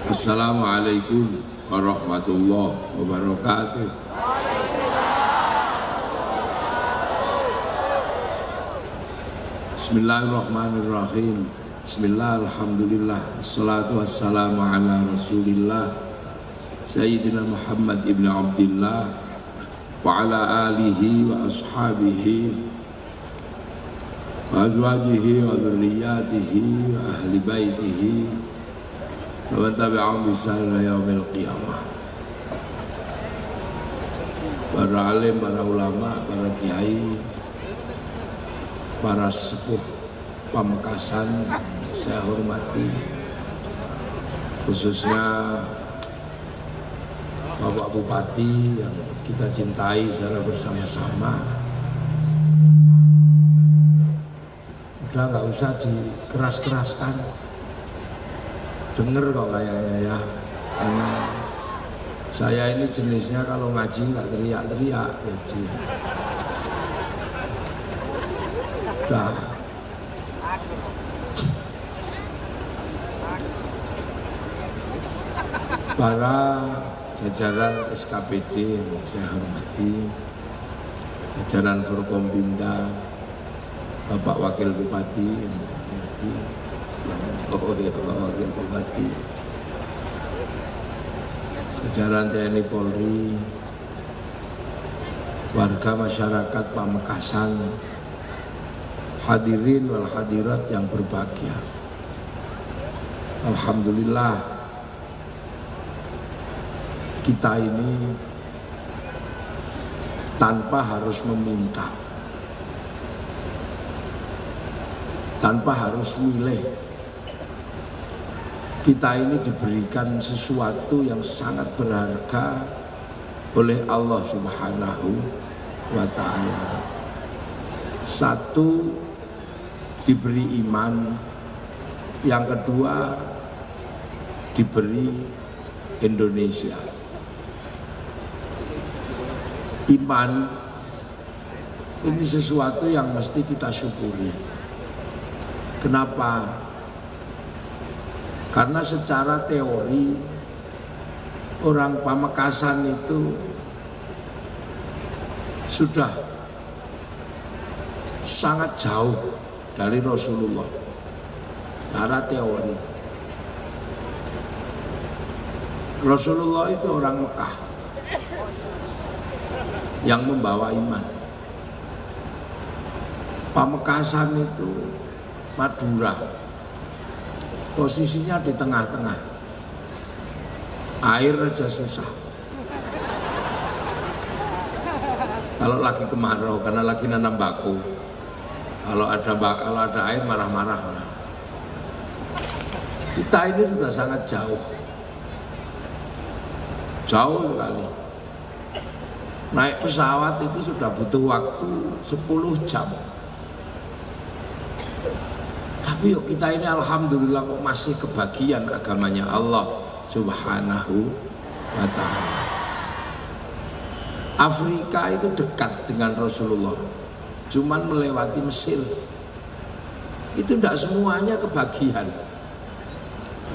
Assalamualaikum warahmatullahi wabarakatuh. Bismillahirrahmanirrahim. Bismillah, alhamdulillah, assalatu wassalamu ala rasulillah Sayyidina Muhammad ibn Abdillah wa ala alihi wa ashabihi wa azwajihi wa dhurriyyatihi wa ahli baitihi wa tabi'ahum bi ihsan ila yaumil qiyamah. Para alim, para ulama, para kiai, para sepuh Pamekasan saya hormati, khususnya Bapak Bupati yang kita cintai secara bersama-sama. Udah nggak usah dikeras-keraskan, denger kok kayaknya ya, karena saya ini jenisnya kalau ngaji nggak teriak-teriak, jadi udah. Para jajaran SKPD yang saya hormati, jajaran Forkompimda, Bapak Wakil Bupati yang saya hormati, Bapak Wakil Bupati, jajaran TNI Polri, warga masyarakat Pamekasan, hadirin wal hadirat yang berbahagia. Alhamdulillah, kita ini tanpa harus meminta, tanpa harus milih, kita ini diberikan sesuatu yang sangat berharga oleh Allah Subhanahu wa ta'ala. Satu, diberi iman. Yang kedua, diberi Indonesia. Iman ini sesuatu yang mesti kita syukuri. Kenapa? Karena secara teori orang Pamekasan itu sudah sangat jauh dari Rasulullah. Secara teori Rasulullah itu orang Mekah yang membawa iman. Pamekasan itu Madura, posisinya di tengah-tengah, air aja susah kalau lagi kemarau karena lagi nanam baku. Kalau ada air marah-marah orang. Kita ini sudah sangat jauh sekali. Naik pesawat itu sudah butuh waktu 10 jam. Tapi yuk kita ini alhamdulillah kok masih kebagian agamanya Allah Subhanahu wa ta'ala. Afrika itu dekat dengan Rasulullah, cuman melewati Mesir. Itu tidak semuanya kebagian.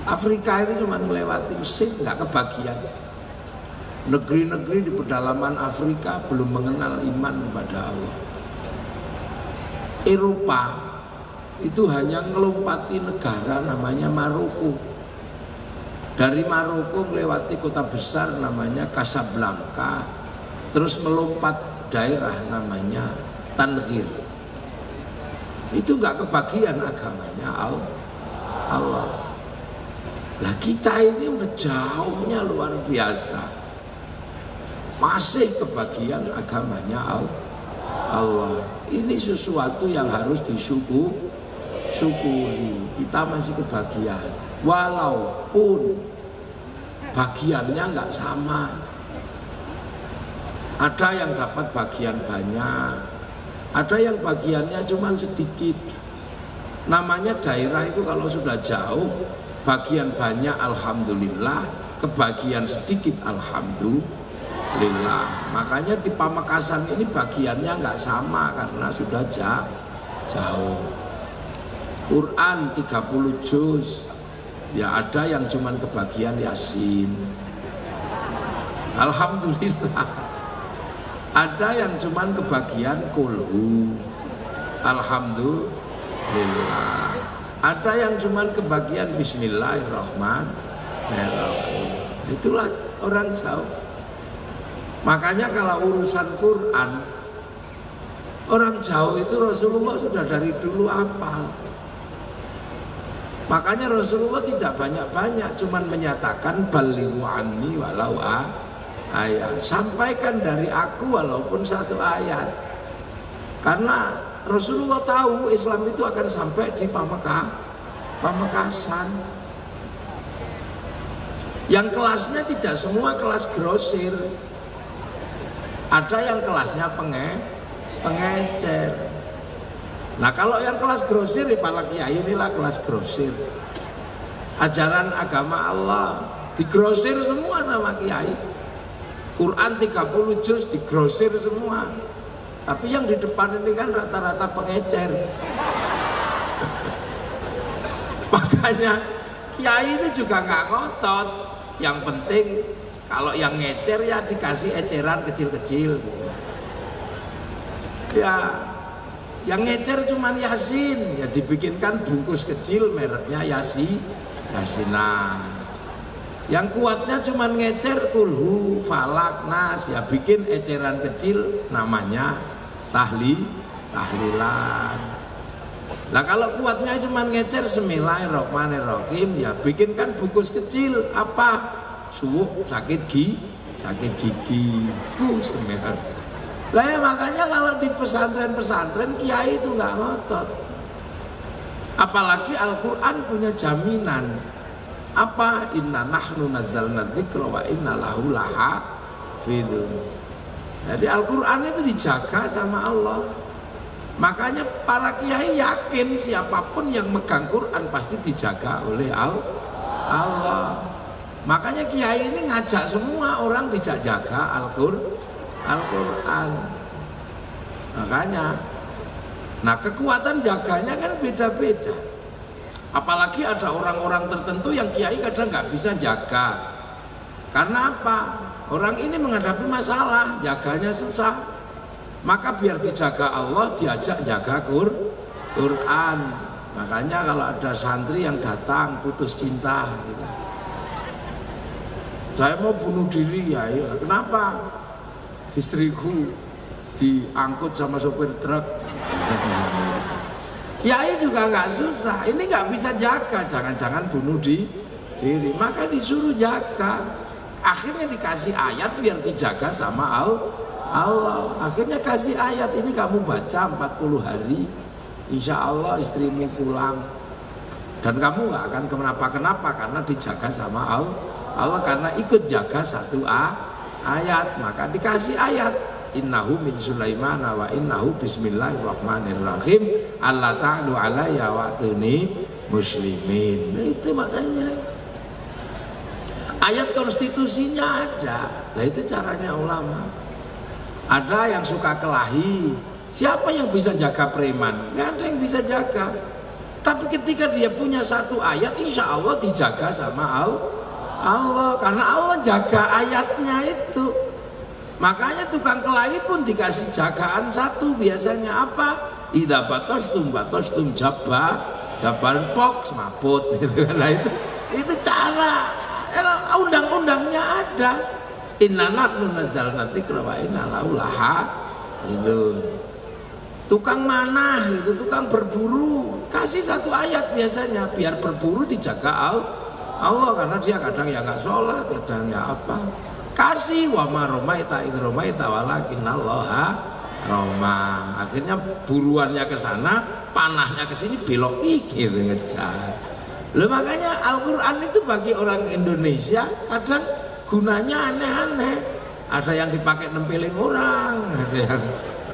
Afrika itu cuman melewati Mesir, nggak kebagian. Negeri-negeri di pedalaman Afrika belum mengenal iman kepada Allah. Eropa itu hanya ngelompati negara namanya Maroko. Dari Maroko melewati kota besar namanya Casablanca, terus melompat daerah namanya Tangier. Itu nggak kebagian agamanya Allah. Lah kita ini udah jauhnya luar biasa, masih kebagian agamanya Allah. Ini sesuatu yang harus disyukuri. Kita masih kebagian, walaupun bagiannya nggak sama. Ada yang dapat bagian banyak, ada yang bagiannya cuma sedikit. Namanya daerah itu kalau sudah jauh, bagian banyak alhamdulillah, kebagian sedikit alhamdulillah. Makanya di Pamekasan ini bagiannya nggak sama karena sudah jauh. Quran 30 juz, Ya ada yang cuman kebagian Yasin, alhamdulillah. Ada yang cuman kebagian kulhu, alhamdulillah. Ada yang cuman kebagian bismillahirrahmanirrahim. Itulah orang Jawa. Makanya kalau urusan Quran, orang Jawa itu Rasulullah sudah dari dulu hafal. Makanya Rasulullah tidak banyak-banyak, cuman menyatakan balighu anni walau ayat. Sampaikan dari aku walaupun satu ayat. Karena Rasulullah tahu Islam itu akan sampai di Pamekasan. Yang kelasnya tidak semua kelas grosir. Ada yang kelasnya pengecer. Nah kalau yang kelas grosir, para kiai inilah kelas grosir. Ajaran agama Allah digrosir semua sama kiai. Quran 30 juz digrosir semua. Tapi yang di depan ini kan rata-rata pengecer. Makanya kiai itu juga nggak ngotot. Yang penting kalau yang ngecer ya dikasih eceran kecil-kecil gitu. Ya yang ngecer cuman Yasin, ya dibikinkan bungkus kecil mereknya Yasinan. Yang kuatnya cuman ngecer kulhu, falak, nas, ya bikin eceran kecil namanya tahlilan. Nah kalau kuatnya cuman ngecer Bismillahirrahmanirrahim, ya bikinkan bungkus kecil apa? Suwuk, sakit gigi, semester. Lah ya makanya kalau di pesantren-pesantren kiai itu nggak ngotot. Apalagi Al-Quran punya jaminan. Apa? Inna nahnu nazzalna dzikra wa inna lahu lahafidun. Jadi Al-Quran itu dijaga sama Allah. Makanya para kiai yakin siapapun yang megang Quran pasti dijaga oleh Allah. Makanya kiai ini ngajak semua orang dijaga Al-Quran. Makanya, nah kekuatan jaganya kan beda-beda. Apalagi ada orang-orang tertentu yang kiai kadang nggak bisa jaga. Karena apa? Orang ini menghadapi masalah, jaganya susah. Maka biar dijaga Allah, diajak jaga Quran. Makanya kalau ada santri yang datang putus cinta, gitu. Saya mau bunuh diri ya, kenapa? Istriku diangkut sama sopir truk. Kiai juga nggak susah, ini nggak bisa jaga, jangan-jangan bunuh diri, maka disuruh jaga. Akhirnya dikasih ayat biar dijaga sama Allah. Akhirnya kasih ayat ini kamu baca 40 hari, insya Allah istrimu pulang dan kamu nggak akan kenapa-kenapa karena dijaga sama Allah karena ikut jaga satu ayat. Maka dikasih ayat innahu min Sulaiman wa innahu bismillahirrahmanirrahim alla ta'lu alayya wa'tuni muslimin. Nah, itu makanya ayat konstitusinya ada. Nah itu caranya ulama. Ada yang suka kelahi, siapa yang bisa jaga preman? Nggak ada yang bisa jaga. Tapi ketika dia punya satu ayat, insya Allah dijaga sama Allah, karena Allah jaga ayatnya itu. Makanya tukang kelahi pun dikasih jagaan satu biasanya apa? Idza batostum jabar pok semaput gitu. Nah itu cara. Undang-undangnya ada. Inna nahnu nazzalna dzikra wa inna lahu lahafidun. Tukang manah itu, tukang berburu, kasih satu ayat biasanya biar berburu dijaga Allah karena dia kadang ya nggak sholat, kadang ya apa. Kasih wa ma romaita id romaita walakinallaha roma. Akhirnya buruannya ke sana, panahnya ke sini, belok gitu ngejar. Loh makanya Al-Quran itu bagi orang Indonesia kadang gunanya aneh-aneh. Ada yang dipakai nempeling orang, ada yang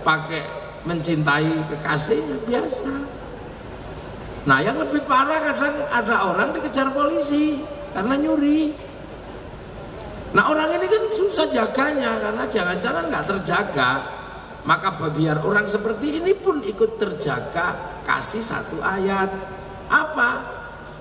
pakai mencintai kekasihnya, biasa. Nah yang lebih parah kadang ada orang dikejar polisi karena nyuri. Nah orang ini kan susah jaganya karena jangan-jangan nggak terjaga. Maka biar orang seperti ini pun ikut terjaga, kasih satu ayat. Apa?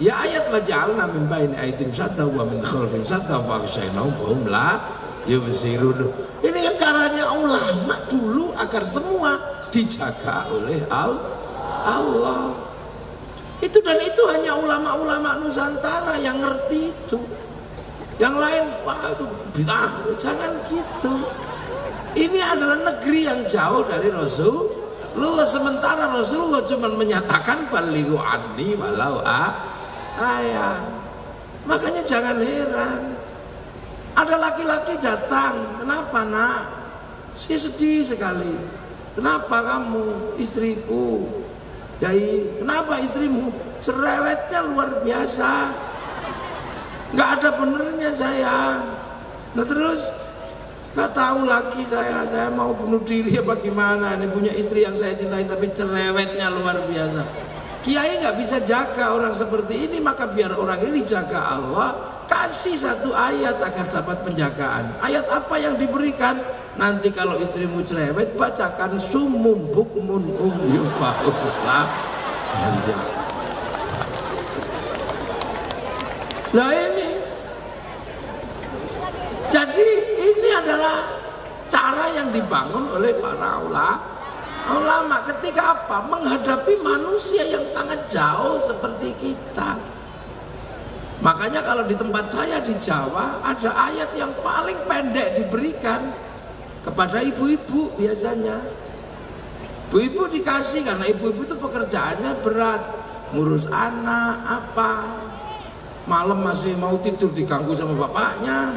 Ya ayat waja'alna min baini aydihim sadda wa min khalfihim sadda fa aghshaynahum fahum la yubsirun. Ini kan caranya ulama dulu agar semua dijaga oleh Allah. Itu dan itu hanya ulama-ulama Nusantara yang ngerti itu. Yang lain wah itu bid'ah, jangan gitu. Ini adalah negeri yang jauh dari Rasulullah, sementara Rasulullah cuma menyatakan balighu anni walau ayat. Makanya jangan heran ada laki-laki datang, kenapa nak? Saya sedih sekali. Kenapa kamu? Istriku. Yai, kenapa istrimu? Cerewetnya luar biasa, nggak ada benernya saya. Nah terus nggak tahu lagi saya mau bunuh diri apa gimana? Ini punya istri yang saya cintai tapi cerewetnya luar biasa. Kiai nggak bisa jaga orang seperti ini, maka biar orang ini dijaga Allah. Kasih satu ayat agar dapat penjagaan. Ayat apa yang diberikan? Nanti kalau istrimu cerewet, bacakan sumum bukmun umyun fa'ulah. Nah ini, jadi ini adalah cara yang dibangun oleh para ulama ketika apa? Menghadapi manusia yang sangat jauh seperti kita. Makanya kalau di tempat saya di Jawa ada ayat yang paling pendek diberikan kepada ibu-ibu biasanya. Ibu-ibu dikasih karena ibu-ibu itu pekerjaannya berat, ngurus anak apa, malam masih mau tidur diganggu sama bapaknya.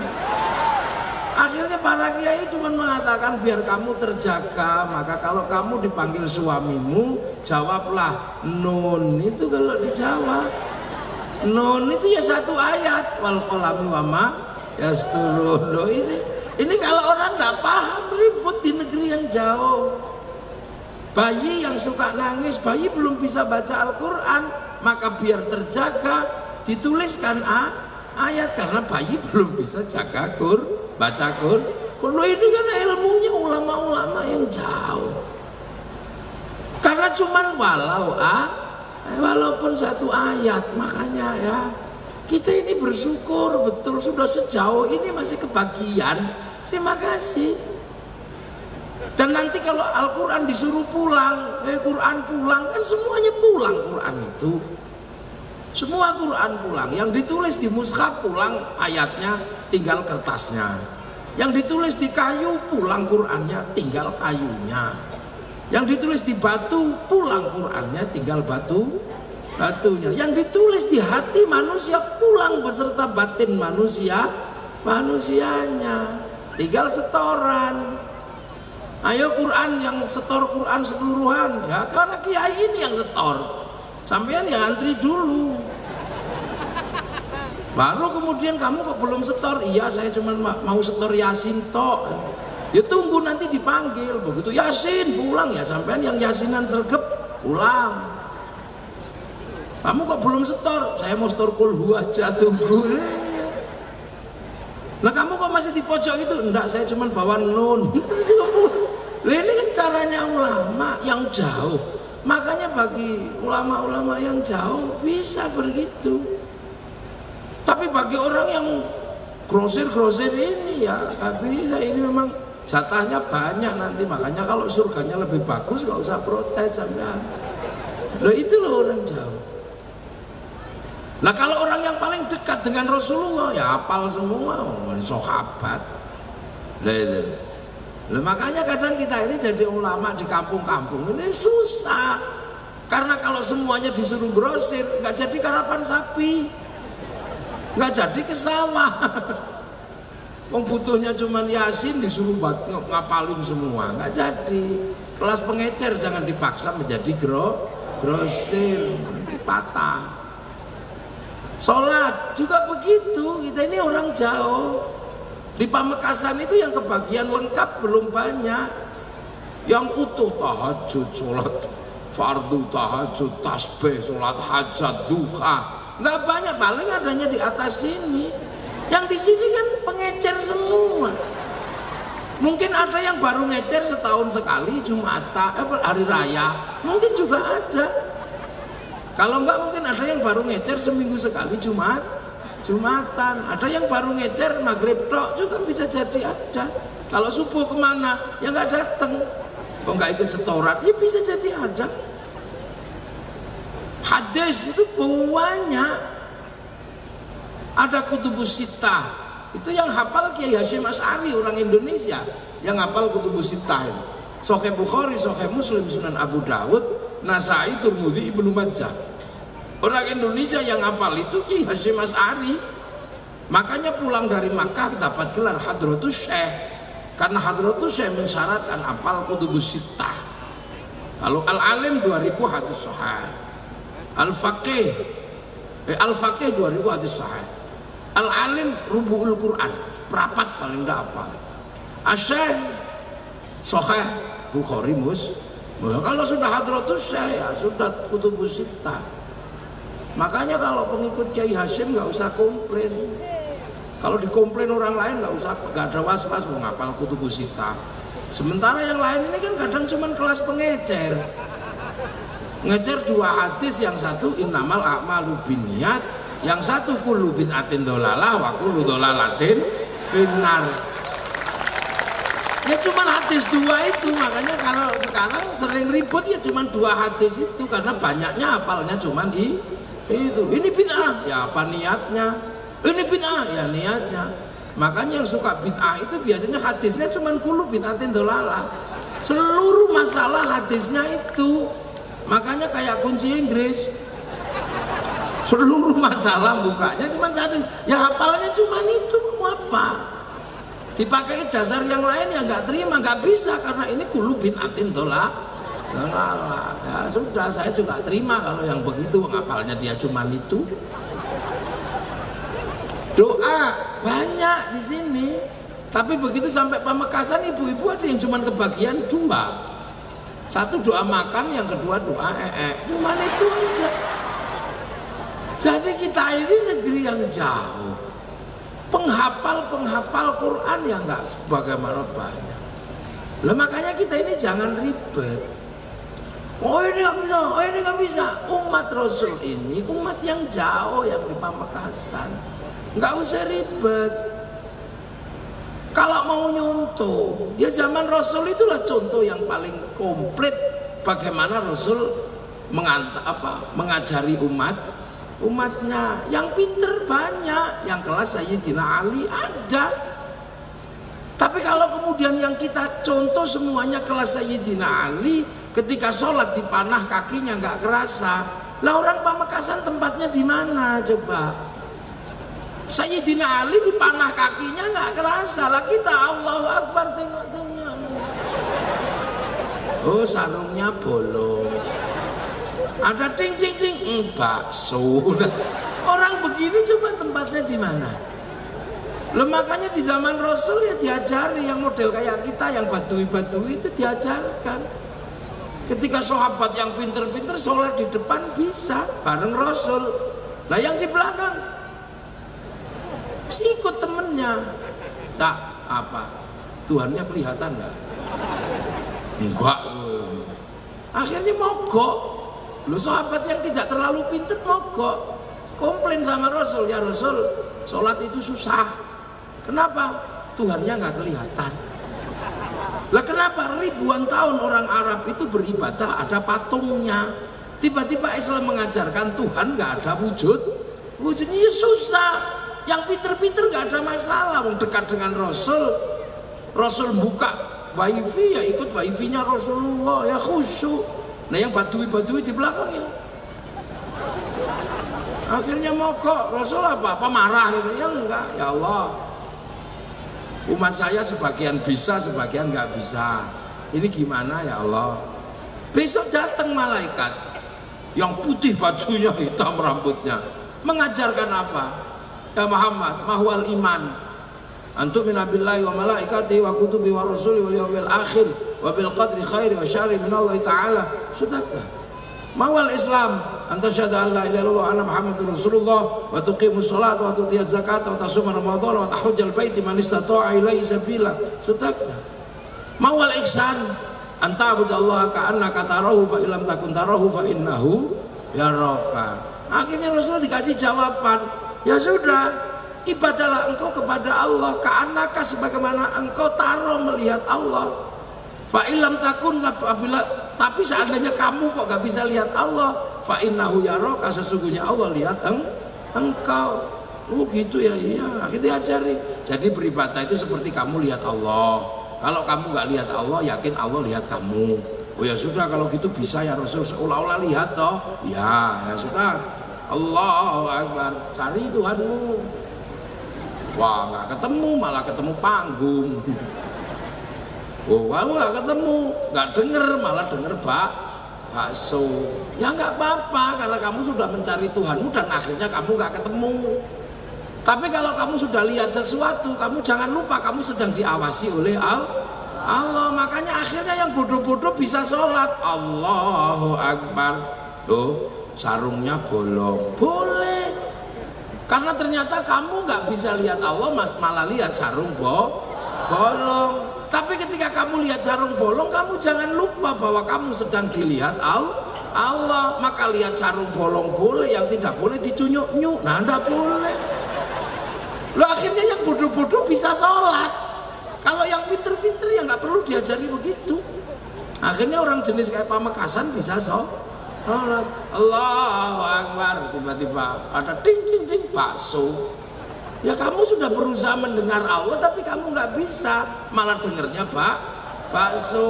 Akhirnya para kiai cuma mengatakan biar kamu terjaga, maka kalau kamu dipanggil suamimu jawablah nun. Itu kalau di Jawa nun itu ya satu ayat, wal qalami wama yasturun. Loh ini kalau orang tidak paham ribut di negeri yang jauh. Bayi yang suka nangis, bayi belum bisa baca Al-Quran, maka biar terjaga dituliskan ayat karena bayi belum bisa baca Quran. Kalau ini kan ilmunya ulama-ulama yang jauh. Karena cuman walaupun satu ayat, makanya ya kita ini bersyukur betul sudah sejauh ini masih kebagian. Terima kasih. Dan nanti kalau Al-Quran disuruh pulang, Quran pulang, kan semuanya pulang Quran itu. Semua Quran pulang, yang ditulis di mushaf pulang ayatnya, tinggal kertasnya. Yang ditulis di kayu pulang Qurannya, tinggal kayunya. Yang ditulis di batu pulang Qurannya, tinggal batunya. Yang ditulis di hati manusia pulang beserta batin manusianya, tinggal setoran. Ayo Quran yang setor Quran seluruhan ya, karena kiai ini yang setor. Sampean ya antri dulu. Baru kemudian kamu kok belum setor? Iya saya cuma mau setor Yasin tok. Ya tunggu nanti dipanggil. Begitu Yasin pulang ya sampean yang Yasinan sergep pulang. Kamu kok belum setor? Saya mau setor kulhu aja, tunggu. Nah kamu kok masih di pojok itu? Enggak, saya cuma bawa nun. Ini kan caranya ulama yang jauh. Makanya bagi ulama-ulama yang jauh bisa begitu. Tapi bagi orang yang grosir-grosir ini ya nggak bisa. Ini memang jatahnya banyak nanti. Makanya kalau surganya lebih bagus nggak usah protes sampean. Loh itu loh orang jauh. Nah kalau orang yang paling dekat dengan Rasulullah ya hafal semua, sahabat. Nah, makanya kadang kita ini jadi ulama di kampung-kampung ini susah. Karena kalau semuanya disuruh grosir, nggak jadi karapan sapi, nggak jadi ke sawah. Wong butuhnya cuman Yasin disuruh ngapalin semua, nggak jadi. Kelas pengecer jangan dipaksa menjadi grosir, patah. Sholat juga begitu, kita ini orang jauh. Di Pamekasan itu yang kebagian lengkap belum banyak. Yang utuh tahajud, sholat fardu tahajud, tasbih, sholat hajat, duha, nggak banyak, paling adanya di atas sini. Yang di sini kan pengecer semua. Mungkin ada yang baru ngecer setahun sekali, Jumatan, hari raya, mungkin juga ada. Kalau enggak mungkin ada yang baru ngecer seminggu sekali Jumatan, ada yang baru ngecer maghrib tok juga bisa jadi ada. Kalau subuh kemana? Ya nggak datang. Kok nggak ikut setoran? Ya bisa jadi ada. Hadis itu banyak. Ada kutubus sittah. Itu yang hafal Kiai Hasyim Asy'ari, orang Indonesia yang hafal kutubus sittah ini. Sahih Bukhari, Sahih Muslim, Sunan Abu Dawud, Nasai, Tirmidzi, Ibnu Majah. Orang Indonesia yang hafal itu Kiai Hasyim Asy'ari. Makanya pulang dari Makkah dapat gelar Hadratus Syekh. Karena Hadratus Syekh mensyaratkan hafal kutubus sittah. Kalau Al-Alim 2000 hadis sahih. Al-Faqih 2000 hadis sahih. Al-Alim rubu'ul Quran, seprapat paling tidak hafal. Asy-Syekh Sahih Bukhari Muslim. Kalau sudah Hadratus Syekh ya sudah kutubus sittah. Makanya kalau pengikut Kiai Hasyim nggak usah komplain. Kalau dikomplain orang lain nggak ada was-was mau ngapal kutubus sittah. Sementara yang lain ini kan kadang cuman kelas pengecer. Ngecer 2 hadis, yang satu innamal a'malu binniyat, yang satu kullu bid'atin dhalalah wa kullu dhalalatin finnar. Ya cuman hadis 2 itu, makanya kalau sekarang sering ribut ya cuman 2 hadis itu karena banyaknya hafalnya cuman itu. Ini bid'ah, ya apa niatnya? Ini bid'ah, ya niatnya. Makanya yang suka bid'ah itu biasanya hadisnya cuma kullu bid'atin dhalalah. Seluruh masalah hadisnya itu. Makanya kayak kunci Inggris. Seluruh masalah bukanya cuma satu. Ya hafalnya cuma itu, mau apa? Dipakai dasar yang lain ya nggak terima, nggak bisa karena ini kullu bid'atin dhalalah. Ya sudah, saya juga terima kalau yang begitu, hafalnya dia cuma itu. Doa banyak di sini, tapi begitu sampai Pamekasan ibu-ibu ada yang cuma kebagian 2. Satu doa makan, yang kedua doa cuman itu aja. Jadi kita ini negeri yang jauh, penghafal Quran yang nggak bagaimana banyak. Lah makanya kita ini jangan ribet. Oh ini nggak bisa, oh ini nggak bisa. Umat Rasul ini umat yang jauh, yang di Pamekasan. Nggak usah ribet. Kalau mau nyontoh, ya zaman Rasul itulah contoh yang paling komplit bagaimana Rasul mengajari umatnya. Yang pinter banyak, yang kelas Sayyidina Ali ada. Tapi kalau kemudian yang kita contoh semuanya kelas Sayyidina Ali, ketika sholat dipanah kakinya nggak kerasa. Lah orang Pamekasan tempatnya di mana coba? Sayyidina Ali dipanah kakinya nggak kerasa, lah kita Allahu Akbar tengok-tengok. Oh sarungnya bolong, ada ting ting ting, bakso. Orang begini coba tempatnya di mana? Loh makanya di zaman Rasul ya diajari yang model kayak kita, yang badui-badui itu diajarkan. Ketika sahabat yang pinter-pinter sholat di depan bisa bareng Rasul, lah yang di belakang ikut temennya. Tak apa, Tuhannya kelihatan nggak? Enggak. Akhirnya mogok. Lu sahabat yang tidak terlalu pintar mogok, komplain sama Rasul, ya Rasul, sholat itu susah. Kenapa? Tuhannya nggak kelihatan. Lah kenapa? Ribuan tahun orang Arab itu beribadah ada patungnya. Tiba-tiba Islam mengajarkan Tuhan nggak ada wujudnya ya susah. Yang pinter-pinter nggak ada masalah, wong dekat dengan Rasul buka wifi ya ikut wifi-nya Rasulullah ya khusyuk. Nah yang badui-badui di belakang ya akhirnya mogok. Rasul apa marah gitu? Ya enggak, ya Allah, umat saya sebagian bisa sebagian nggak bisa, ini gimana ya Allah? Besok datang malaikat yang putih bajunya, hitam rambutnya, mengajarkan apa? Ya Muhammad, mahwal iman antum minabillahi wa malaikati wa kutubi wa rasuli wal yawmil akhir wa bil qadri khairi wa syarri min Allah ta'ala. Sudahkah? Mahwal Islam anta syahada an la ilaha illallah anna Muhammadur Rasulullah wa tuqimus salat wa tutiyaz zakat wa tasuma ramadan wa tahujjal baiti man istata'a ilaihi sabila. Sudahkah? Mahwal ihsan anta abudallaha ka'annaka tarahu fa illam takun tarahu fa innahu yaraka. Akhirnya Rasulullah dikasih jawaban, ya sudah, ibadahlah engkau kepada Allah ka'annaka, sebagaimana engkau taruh melihat Allah. Fa illam takun, apabila, tapi seandainya kamu kok gak bisa lihat Allah, fa innahu yaraka, sesungguhnya Allah lihat engkau. Oh gitu ya, iya. Akhirnya diajari. Jadi beribadah itu seperti kamu lihat Allah. Kalau kamu gak lihat Allah, yakin Allah lihat kamu. Oh ya sudah, kalau gitu bisa ya Rasul, seolah-olah lihat toh. Ya sudah. Allahu Akbar, cari Tuhanmu. Wah, nggak ketemu, malah ketemu panggung. Oh, kamu nggak ketemu, nggak denger, malah denger bakso. Ya nggak apa-apa, karena kamu sudah mencari Tuhanmu dan akhirnya kamu nggak ketemu. Tapi kalau kamu sudah lihat sesuatu, kamu jangan lupa kamu sedang diawasi oleh Allah. Makanya akhirnya yang bodoh-bodoh bisa sholat. Allahu Akbar. Tuh, sarungnya bolong. Boleh. Karena ternyata kamu nggak bisa lihat Allah, malah lihat sarung bolong. Tapi ketika kamu lihat sarung bolong, kamu jangan lupa bahwa kamu sedang dilihat Allah. Maka lihat sarung bolong boleh, yang tidak boleh dicunyuk-nyuk. Nah, enggak boleh. Lo akhirnya yang bodoh-bodoh bisa sholat. Kalau yang pinter-pinter ya nggak perlu diajari begitu. Akhirnya orang jenis kayak Pamekasan bisa sholat. Allahu Akbar, tiba-tiba ada ding ding ding bakso. Ya kamu sudah berusaha mendengar Allah, tapi kamu nggak bisa, malah dengarnya bakso.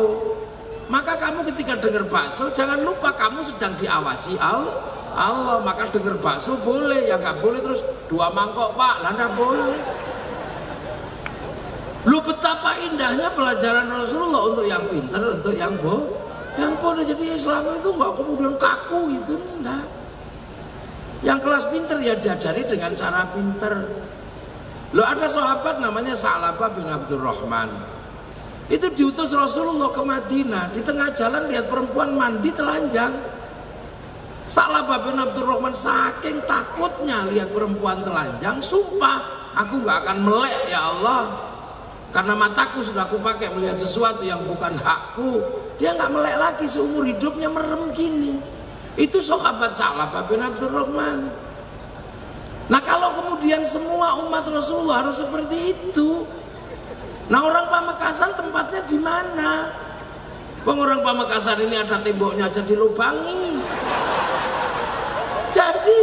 Maka kamu ketika dengar bakso, jangan lupa kamu sedang diawasi Allah. Maka dengar bakso boleh, ya nggak boleh terus 2 mangkok Pak, lah nggak boleh. Lu betapa indahnya pelajaran Rasulullah untuk yang pintar, untuk yang bodoh. Jadi Islam itu nggak kemudian kaku gitu, enggak. Yang kelas pintar ya diajari dengan cara pintar. Lo ada sahabat namanya Sa'labah bin Abdurrahman. Itu diutus Rasulullah ke Madinah, di tengah jalan lihat perempuan mandi telanjang. Sa'labah bin Abdurrahman saking takutnya lihat perempuan telanjang, sumpah, aku nggak akan melek ya Allah, karena mataku sudah aku pakai melihat sesuatu yang bukan hakku. Dia nggak melek lagi seumur hidupnya, merem gini. Itu sahabat Sa'labah bin Abdurrahman. Nah kalau kemudian semua umat Rasulullah harus seperti itu, nah orang Pamekasan tempatnya di mana? Orang Pamekasan ini ada temboknya aja dilubangi. Jadi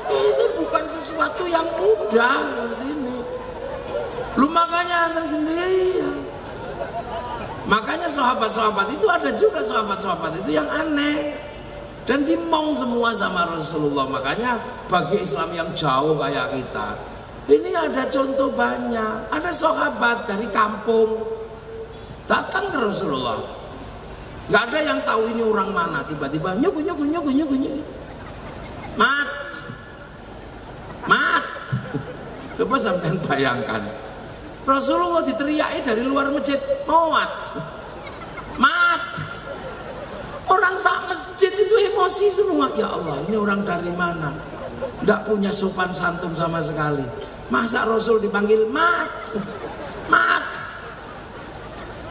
ini bukan sesuatu yang mudah ini. Lu makanya sendiri. Makanya sahabat-sahabat itu ada juga sahabat-sahabat itu yang aneh dan dimong semua sama Rasulullah. Makanya bagi Islam yang jauh kayak kita, ini ada contoh banyak. Ada sahabat dari kampung datang ke Rasulullah, nggak ada yang tahu ini orang mana. Tiba-tiba nyuk. Mat. Coba sampean bayangkan, Rasulullah diteriaki dari luar masjid, mat. Orang sak masjid itu emosi semua. Ya Allah, ini orang dari mana? Nggak punya sopan santun sama sekali. Masa Rasul dipanggil mat.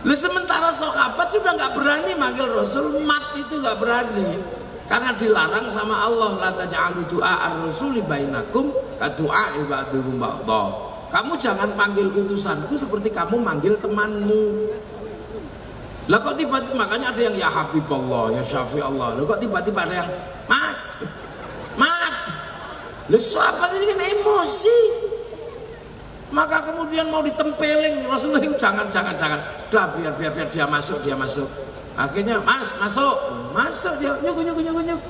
Lu sementara sahabat sudah nggak berani manggil Rasul mat, itu nggak berani. Karena dilarang sama Allah, la taj'alu du'a ar-rasuli bainakum ka du'a ibadikum ba'dha. Kamu jangan panggil utusanku seperti kamu manggil temanmu. Lah kok tiba-tiba, makanya ada yang ya Habibullah, ya Syafi Allah. Lah kok tiba-tiba ada yang mat. Lah sahabat ini kan emosi. Maka kemudian mau ditempeling, Rasulullah jangan. Udah biar dia masuk. Akhirnya masuk dia nyuk.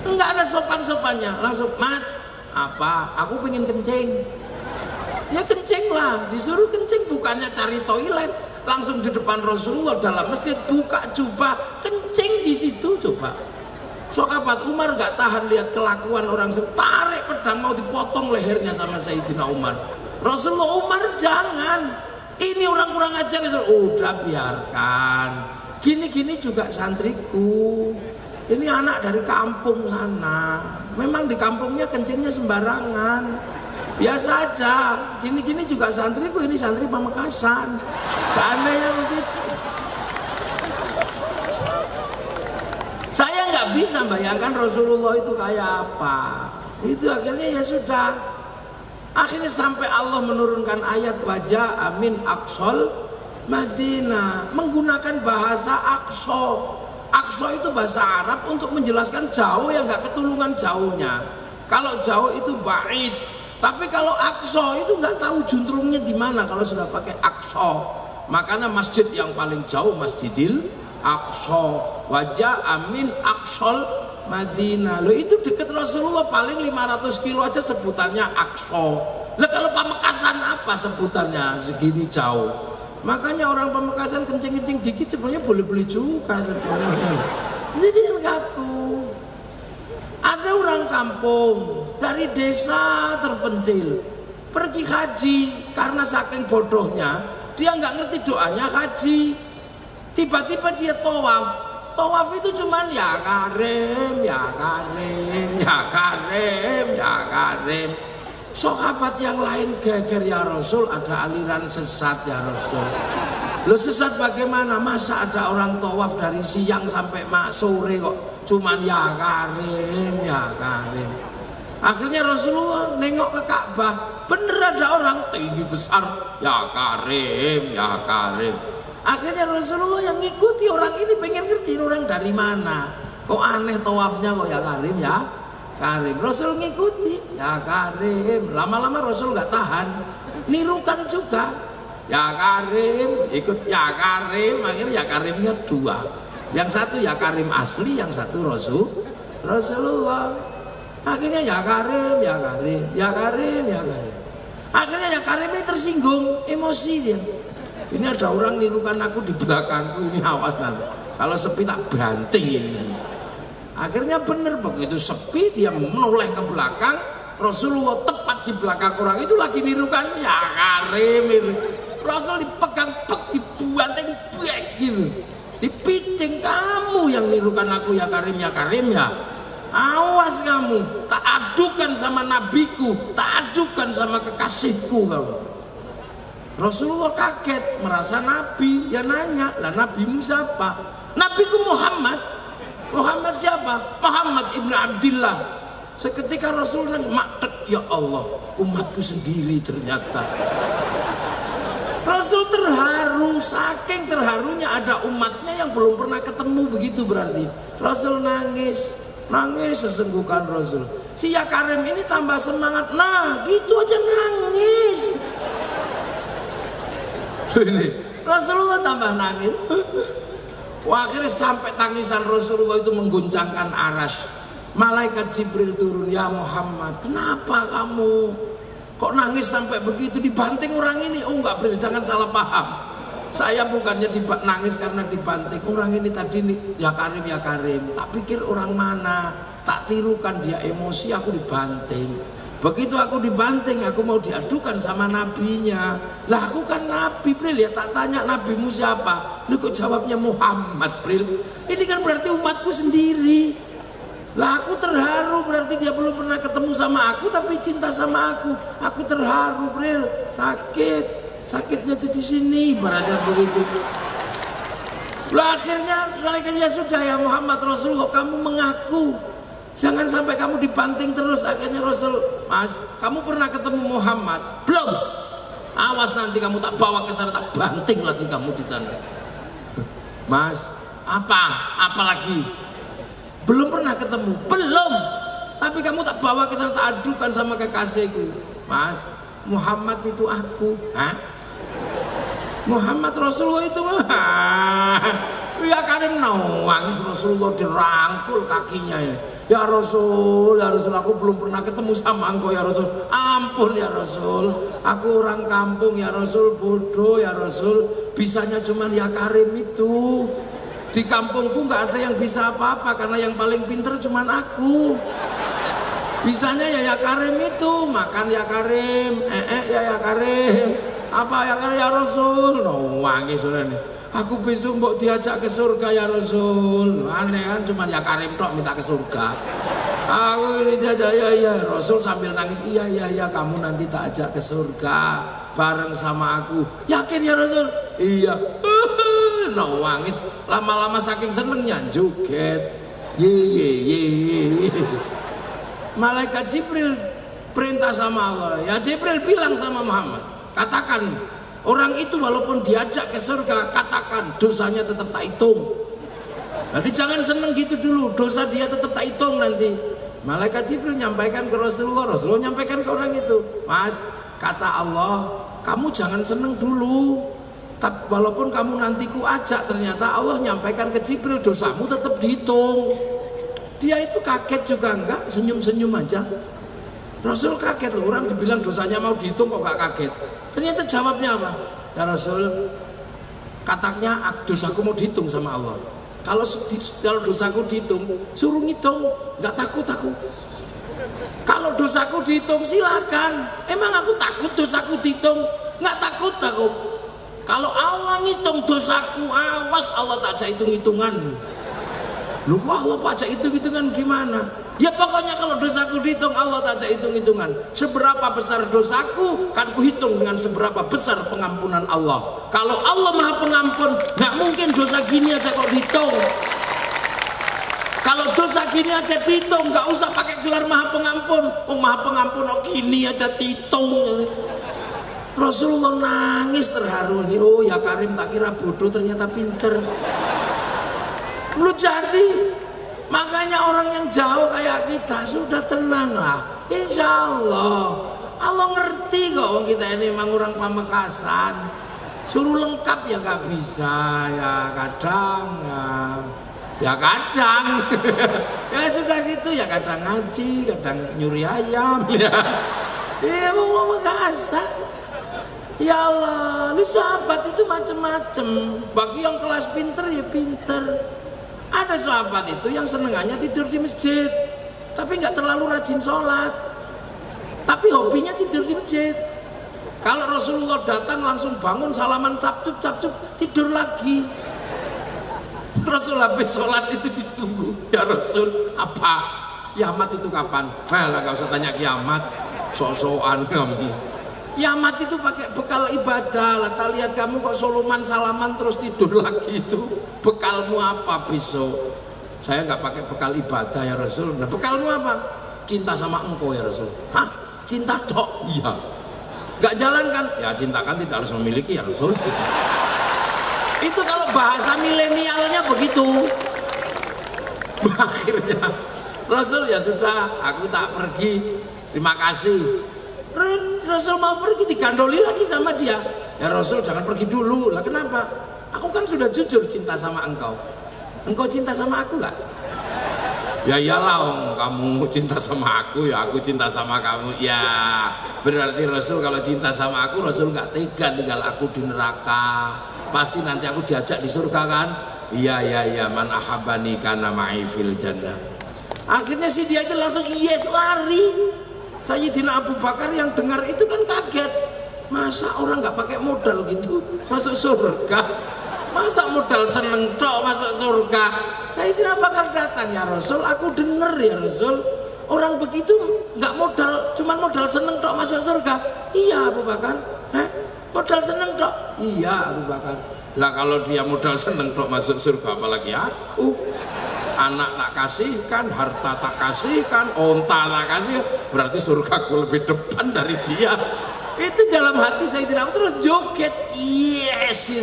Enggak ada sopan-sopannya, langsung mat. Apa? Aku pengen kencing. Ya kencing lah, disuruh kencing, bukannya cari toilet. Langsung di depan Rasulullah dalam masjid, buka jubah, kencing di situ. Coba sahabat Umar nggak tahan lihat kelakuan orang, tarik pedang mau dipotong lehernya sama Sayyidina Umar. Rasulullah, Umar jangan, ini orang kurang ajar. Itu udah biarkan, gini juga santriku, ini anak dari kampung sana, memang di kampungnya kencingnya sembarangan, biasa aja. Gini juga santriku, ini santri Pamekasan, seandainya begitu. Saya nggak bisa bayangkan Rasulullah itu kayak apa. Itu akhirnya ya sudah. Akhirnya sampai Allah menurunkan ayat wajah amin aqsal Madinah menggunakan bahasa aqsa. Aqsa itu bahasa Arab untuk menjelaskan jauh yang nggak ketulungan jauhnya. Kalau jauh itu ba'id, tapi kalau aqsa itu nggak tahu juntrungnya di mana kalau sudah pakai aqsa. Makanya masjid yang paling jauh Masjidil Aqsa. Wajah amin aqsal Madinah. Loh itu dekat Rasulullah paling 500 kilo aja sebutannya Aqsa. Lah kalau Pamekasan apa sebutannya segini jauh? Makanya orang Pamekasan kencing-kencing dikit sebenarnya boleh-boleh juga sebenarnya. Jadi ngaku. Ada orang kampung dari desa terpencil pergi haji karena saking bodohnya dia nggak ngerti doanya haji. Tiba-tiba dia tawaf. Tawaf itu cuman ya karim, ya karim, ya karim, ya karim. Sahabat yang lain geger ya Rasul, ada aliran sesat ya Rasul. Lo sesat bagaimana? Masa ada orang tawaf dari siang sampai sore kok cuman ya karim, ya karim. Akhirnya Rasulullah nengok ke Ka'bah, bener ada orang tinggi besar ya karim, ya karim. Akhirnya Rasulullah yang ngikuti orang ini pengen ngerti orang dari mana. Kok aneh tawafnya kok ya karim, ya karim. Rasul ngikuti ya karim. Lama-lama Rasul nggak tahan, nirukan juga ya karim, ikut ya karim. Akhirnya ya karimnya dua, yang satu ya karim asli, yang satu Rasulullah. Akhirnya ya karim, ya karim, ya karim, ya karim. Akhirnya ya karim ini tersinggung, emosi dia. Ini ada orang nirukan aku di belakangku, ini awas nanti kalau sepi tak banting ini. Akhirnya bener, begitu sepi dia menoleh ke belakang, Rasulullah tepat di belakang orang itu lagi nirukan ya karim itu. Rasul dipegang pek, dibanting bek gitu, dipiting, kamu yang nirukan aku ya karim, ya karim ya. Awas kamu, tak adukan sama nabiku, tak adukan sama kekasihku kamu. Rasulullah kaget, merasa nabi, ya nanya, lah nabimu siapa? Nabiku Muhammad. Muhammad siapa? Muhammad ibnu Abdillah. Seketika Rasulullah maktek, ya Allah, umatku sendiri ternyata. Rasul terharu, saking terharunya ada umatnya yang belum pernah ketemu, begitu berarti. Rasul nangis, nangis sesenggukan Rasul. Si ya karim ini tambah semangat, nah gitu aja nangis. Rasulullah tambah nangis. Wah, akhirnya sampai tangisan Rasulullah itu mengguncangkan aras. Malaikat Jibril turun, ya Muhammad, kenapa kamu kok nangis sampai begitu? Dibanting orang ini. Oh enggak, Bril, jangan salah paham. Saya bukannya nangis karena dibanting. Orang ini tadi nih, ya karim, ya karim. Tak pikir orang mana, tak tirukan dia emosi, aku dibanting. Begitu aku dibanting, aku mau diadukan sama nabinya. Lah aku kan nabi, Bril, ya tak tanya nabimu siapa. Lu kok jawabnya Muhammad, Bril? Ini kan berarti umatku sendiri. Lah aku terharu, berarti dia belum pernah ketemu sama aku tapi cinta sama aku. Aku terharu, Bril. Sakitnya tuh di sini, ibaratnya begitu. Lah akhirnya malaikatnya sudah ya Muhammad Rasulullah, kamu mengaku. Jangan sampai kamu dibanting terus. Akhirnya Rasul, Mas, kamu pernah ketemu Muhammad? Belum. Awas nanti kamu tak bawa ke sana, tak banting lagi kamu di sana. Mas, apa lagi? Belum pernah ketemu? Belum. Tapi kamu tak bawa ke sana, tak adukan sama kekasihku. Mas, Muhammad itu aku. Hah? Muhammad Rasulullah itu ya karim nangis. Rasulullah dirangkul kakinya ini. Ya Rasul, aku belum pernah ketemu sama engkau ya Rasul. Ampun ya Rasul, aku orang kampung ya Rasul, bodoh ya Rasul. Bisanya cuman ya karim itu. Di kampungku nggak ada yang bisa apa-apa karena yang paling pinter cuman aku. Bisanya ya karim itu, makan ya karim, ya karim. Apa ya karim ya Rasul? Wangi sudah nih. Aku besok mau diajak ke surga ya Rasul. Aneh kan, cuman ya karim tok minta ke surga. Aku ini diajak, ya Rasul sambil nangis, iya kamu nanti tak ajak ke surga bareng sama aku. Yakin ya Rasul? Iya. Nangis, lama-lama saking senengnya joget. Ye ye ye ye. Malaikat Jibril perintah sama Allah, ya Jibril bilang sama Muhammad, katakan orang itu walaupun diajak ke surga, katakan dosanya tetap tak hitung. Jadi jangan seneng gitu dulu, dosa dia tetap tak hitung nanti. Malaikat Jibril nyampaikan ke Rasulullah, Rasulullah nyampaikan ke orang itu, Mas, kata Allah, kamu jangan seneng dulu, tapi walaupun kamu nanti ku ajak, ternyata Allah nyampaikan ke Jibril, dosamu tetap dihitung. Dia itu kaget juga enggak, senyum-senyum aja. Rasul kaget loh, orang dibilang dosanya mau dihitung kok gak kaget. Ternyata jawabnya apa? Ya Rasul, katanya dosaku mau dihitung sama Allah. Kalau dosaku dihitung, suruh ngitung, nggak takut aku. Kalau dosaku dihitung silakan. Emang aku takut dosaku dihitung? Nggak takut aku. Kalau Allah ngitung dosaku, awas Allah tak ajak hitung-hitungan. Lu kok Allah pajak hitung-hitungan gimana? Ya pokoknya kalau dosaku dihitung Allah tak ajak hitung-hitungan. Seberapa besar dosaku kan kuhitung dengan seberapa besar pengampunan Allah. Kalau Allah Maha Pengampun, nggak mungkin dosa gini aja kok dihitung. Kalau dosa gini aja dihitung, nggak usah pakai gelar Maha Pengampun. Oh Maha Pengampun, oh gini aja dihitung. Rasulullah nangis terharu nih. Oh ya Karim, tak kira bodoh ternyata pinter. Lu jadi makanya orang yang jauh kayak kita sudah tenang lah, insya Allah ngerti kok kita ini memang orang Pamekasan. Suruh lengkap ya nggak bisa, ya kadang ya kadang ya sudah gitu, ya kadang ngaji, kadang nyuri ayam ya mau Pamekasan. Ya Allah, lu sahabat itu macem-macem. Bagi yang kelas pinter ya pinter. Ada sahabat itu yang senengannya tidur di masjid, tapi nggak terlalu rajin sholat, tapi hobinya tidur di masjid. Kalau Rasulullah datang langsung bangun, salaman, capcuk tidur lagi. Rasul habis sholat itu ditunggu, ya Rasul, apa kiamat itu kapan? Lah nggak usah tanya kiamat, sok-sokan kamu. Kiamat itu pakai bekal ibadah. Lah tak lihat kamu kok soloman salaman terus tidur lagi, itu bekalmu apa besok? Saya nggak pakai bekal ibadah ya Rasul. Nah bekalmu apa? Cinta sama engkau ya Rasul. Hah? Cinta dok? Iya. Nggak jalan kan? Ya cinta kan tidak harus memiliki ya Rasul. Itu kalau bahasa milenialnya begitu. Akhirnya Rasul, ya sudah, aku tak pergi, terima kasih. Rasul mau pergi, digandoli lagi sama dia. Ya Rasul jangan pergi dulu. Lah kenapa? Aku kan sudah jujur cinta sama engkau. Engkau cinta sama aku gak? Ya iyalah, kamu cinta sama aku, ya aku cinta sama kamu. Ya berarti Rasul kalau cinta sama aku, Rasul gak tega tinggal aku di neraka. Pasti nanti aku diajak di surga kan? Iya, man ahabani kana ma'i fil jannah. Akhirnya si dia itu langsung yes, lari. Sayyidina Abu Bakar yang dengar itu kan kaget. Masa orang nggak pakai modal gitu masuk surga? Masa modal seneng tok masuk surga? Sayyidina Abu Bakar datang, ya Rasul, aku dengar ya Rasul, orang begitu nggak modal, cuman modal seneng tok masuk surga. Iya Abu Bakar. Modal seneng tok? Iya Abu Bakar. Lah kalau dia modal seneng tok masuk surga, apalagi aku? Anak tak kasihkan, harta tak kasihkan, onta tak kasih, berarti surgaku lebih depan dari dia. Itu dalam hati Sayyidina Abu terus joget, yes.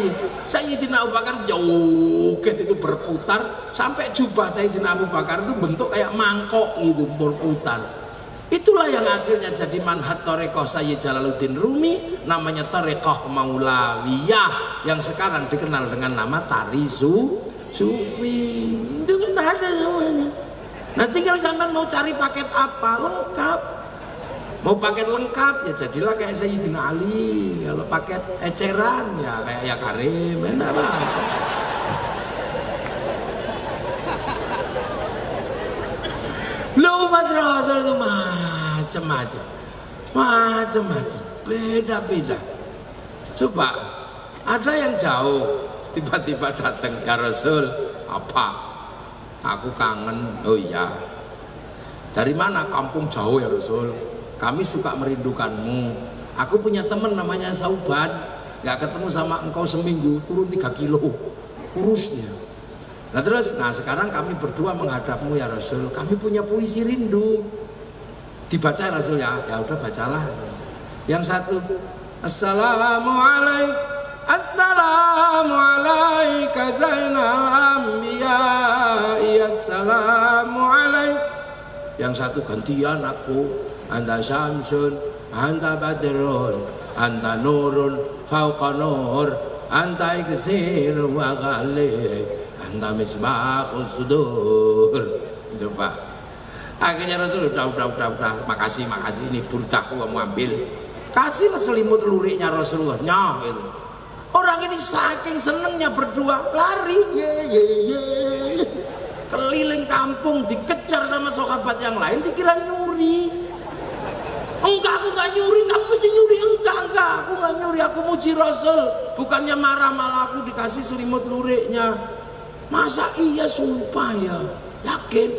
Sayyidina Abu Bakar joget itu berputar sampai jubah Sayyidina Abu Bakar itu bentuk kayak mangkok gitu, berputar. Itulah yang akhirnya jadi manhaj Thariqah Sayyid Jalaluddin Rumi, namanya Thariqah Maulawiyah, yang sekarang dikenal dengan nama Tari Sufi. Itu kan ada semuanya. Nah tinggal sampai mau cari paket apa, lengkap. Mau paket lengkap ya jadilah kayak Sayyidina Ali. Kalau paket eceran ya kayak ya Karim, enak banget. Umat Rasul itu macam-macam, beda-beda. Coba ada yang jauh tiba-tiba datang, ya Rasul, apa? Aku kangen. Oh iya. Dari mana? Kampung jauh ya Rasul. Kami suka merindukanmu. Aku punya teman namanya Sauban, gak ketemu sama engkau seminggu, turun 3 kilo kurusnya. Nah terus, sekarang kami berdua menghadapmu ya Rasul. Kami punya puisi rindu. Dibaca Rasul ya. Ya udah bacalah. Yang satu, Assalamualaikum, Assalamualaikum Zainal Anbiya, Assalamualaikum. Yang satu gantian aku, Anta Syamsun, Anta Badrun, Anta Nurun, Fauqa Nur, Anta Iksir wa Ghalib, Anta Misbahus Sudur. Coba. Akhirnya Rasul udah. Makasih, ini burdahku kamu ambil. Kasihlah selimut luriknya Rasulullah. Gitu. Orang ini saking senengnya berdua, lari, keliling kampung, dikejar sama sahabat yang lain, dikira nyuri. Enggak, aku enggak nyuri, kamu mesti nyuri. Enggak, aku enggak nyuri, aku muji Rasul. Bukannya marah, malah aku dikasih selimut luriknya. Masa iya, sumpah ya? Yakin.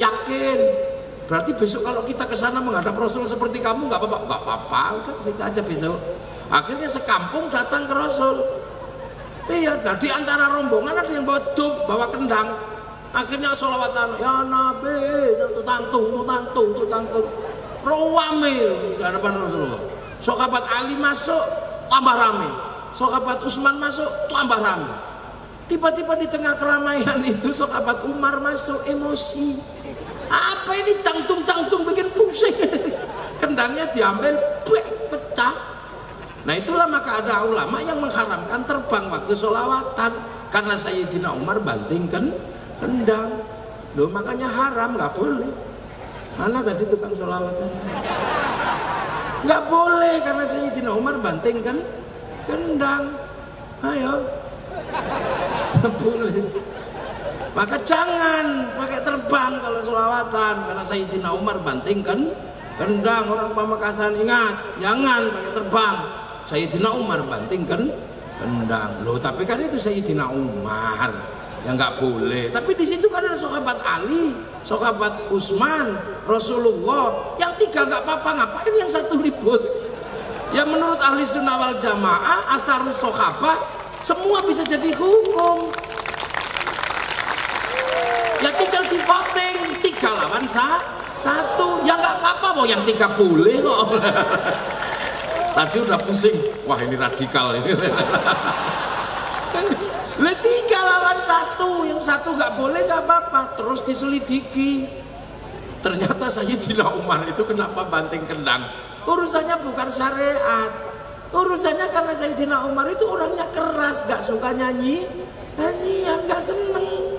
Berarti besok kalau kita ke sana menghadap Rasul seperti kamu, enggak apa-apa, udah situ aja besok. Akhirnya sekampung datang ke Rasul. Iya, nah di antara rombongan ada yang bawa duf, bawa kendang. Akhirnya sholawatan, ya Nabi, tutang. Rawame di hadapan Rasulullah. Sahabat Ali masuk, tambah rame. Sahabat Utsman masuk, tambah rame. Tiba-tiba di tengah keramaian itu sahabat Umar masuk, emosi. Apa ini tangtung bikin pusing. Kendangnya diambil, pecah. Nah itulah maka ada ulama yang mengharamkan terbang waktu sholawatan karena Sayyidina Umar bantingkan kendang. Loh, makanya haram, nggak boleh. Mana tadi tukang sholawatan? Nggak boleh karena Sayyidina Umar bantingkan kendang. Ayo, nggak boleh. Maka jangan pakai terbang kalau sholawatan karena Sayyidina Umar bantingkan kendang. Orang Pamekasan ingat, jangan pakai terbang. Sayyidina Umar bantingkan kendang. Loh, tapi kan itu Sayyidina Umar yang nggak boleh. Tapi di situ kan ada sahabat Ali, sahabat Utsman, Rasulullah. Yang tiga nggak apa-apa, ngapain yang satu ribut? Ya menurut ahli sunnah wal jamaah, asarus sahabat semua bisa jadi hukum. Ya tinggal di voting 3 lawan 1. Ya nggak apa-apa, mau yang 3 boleh kok. Tadi udah pusing, wah ini radikal ini. 3 lawan 1, yang satu nggak boleh nggak apa-apa. Terus diselidiki, ternyata Sayyidina Umar itu kenapa banting kendang? Urusannya bukan syariat, urusannya karena Sayyidina Umar itu orangnya keras, nggak suka nyanyian, nggak seneng.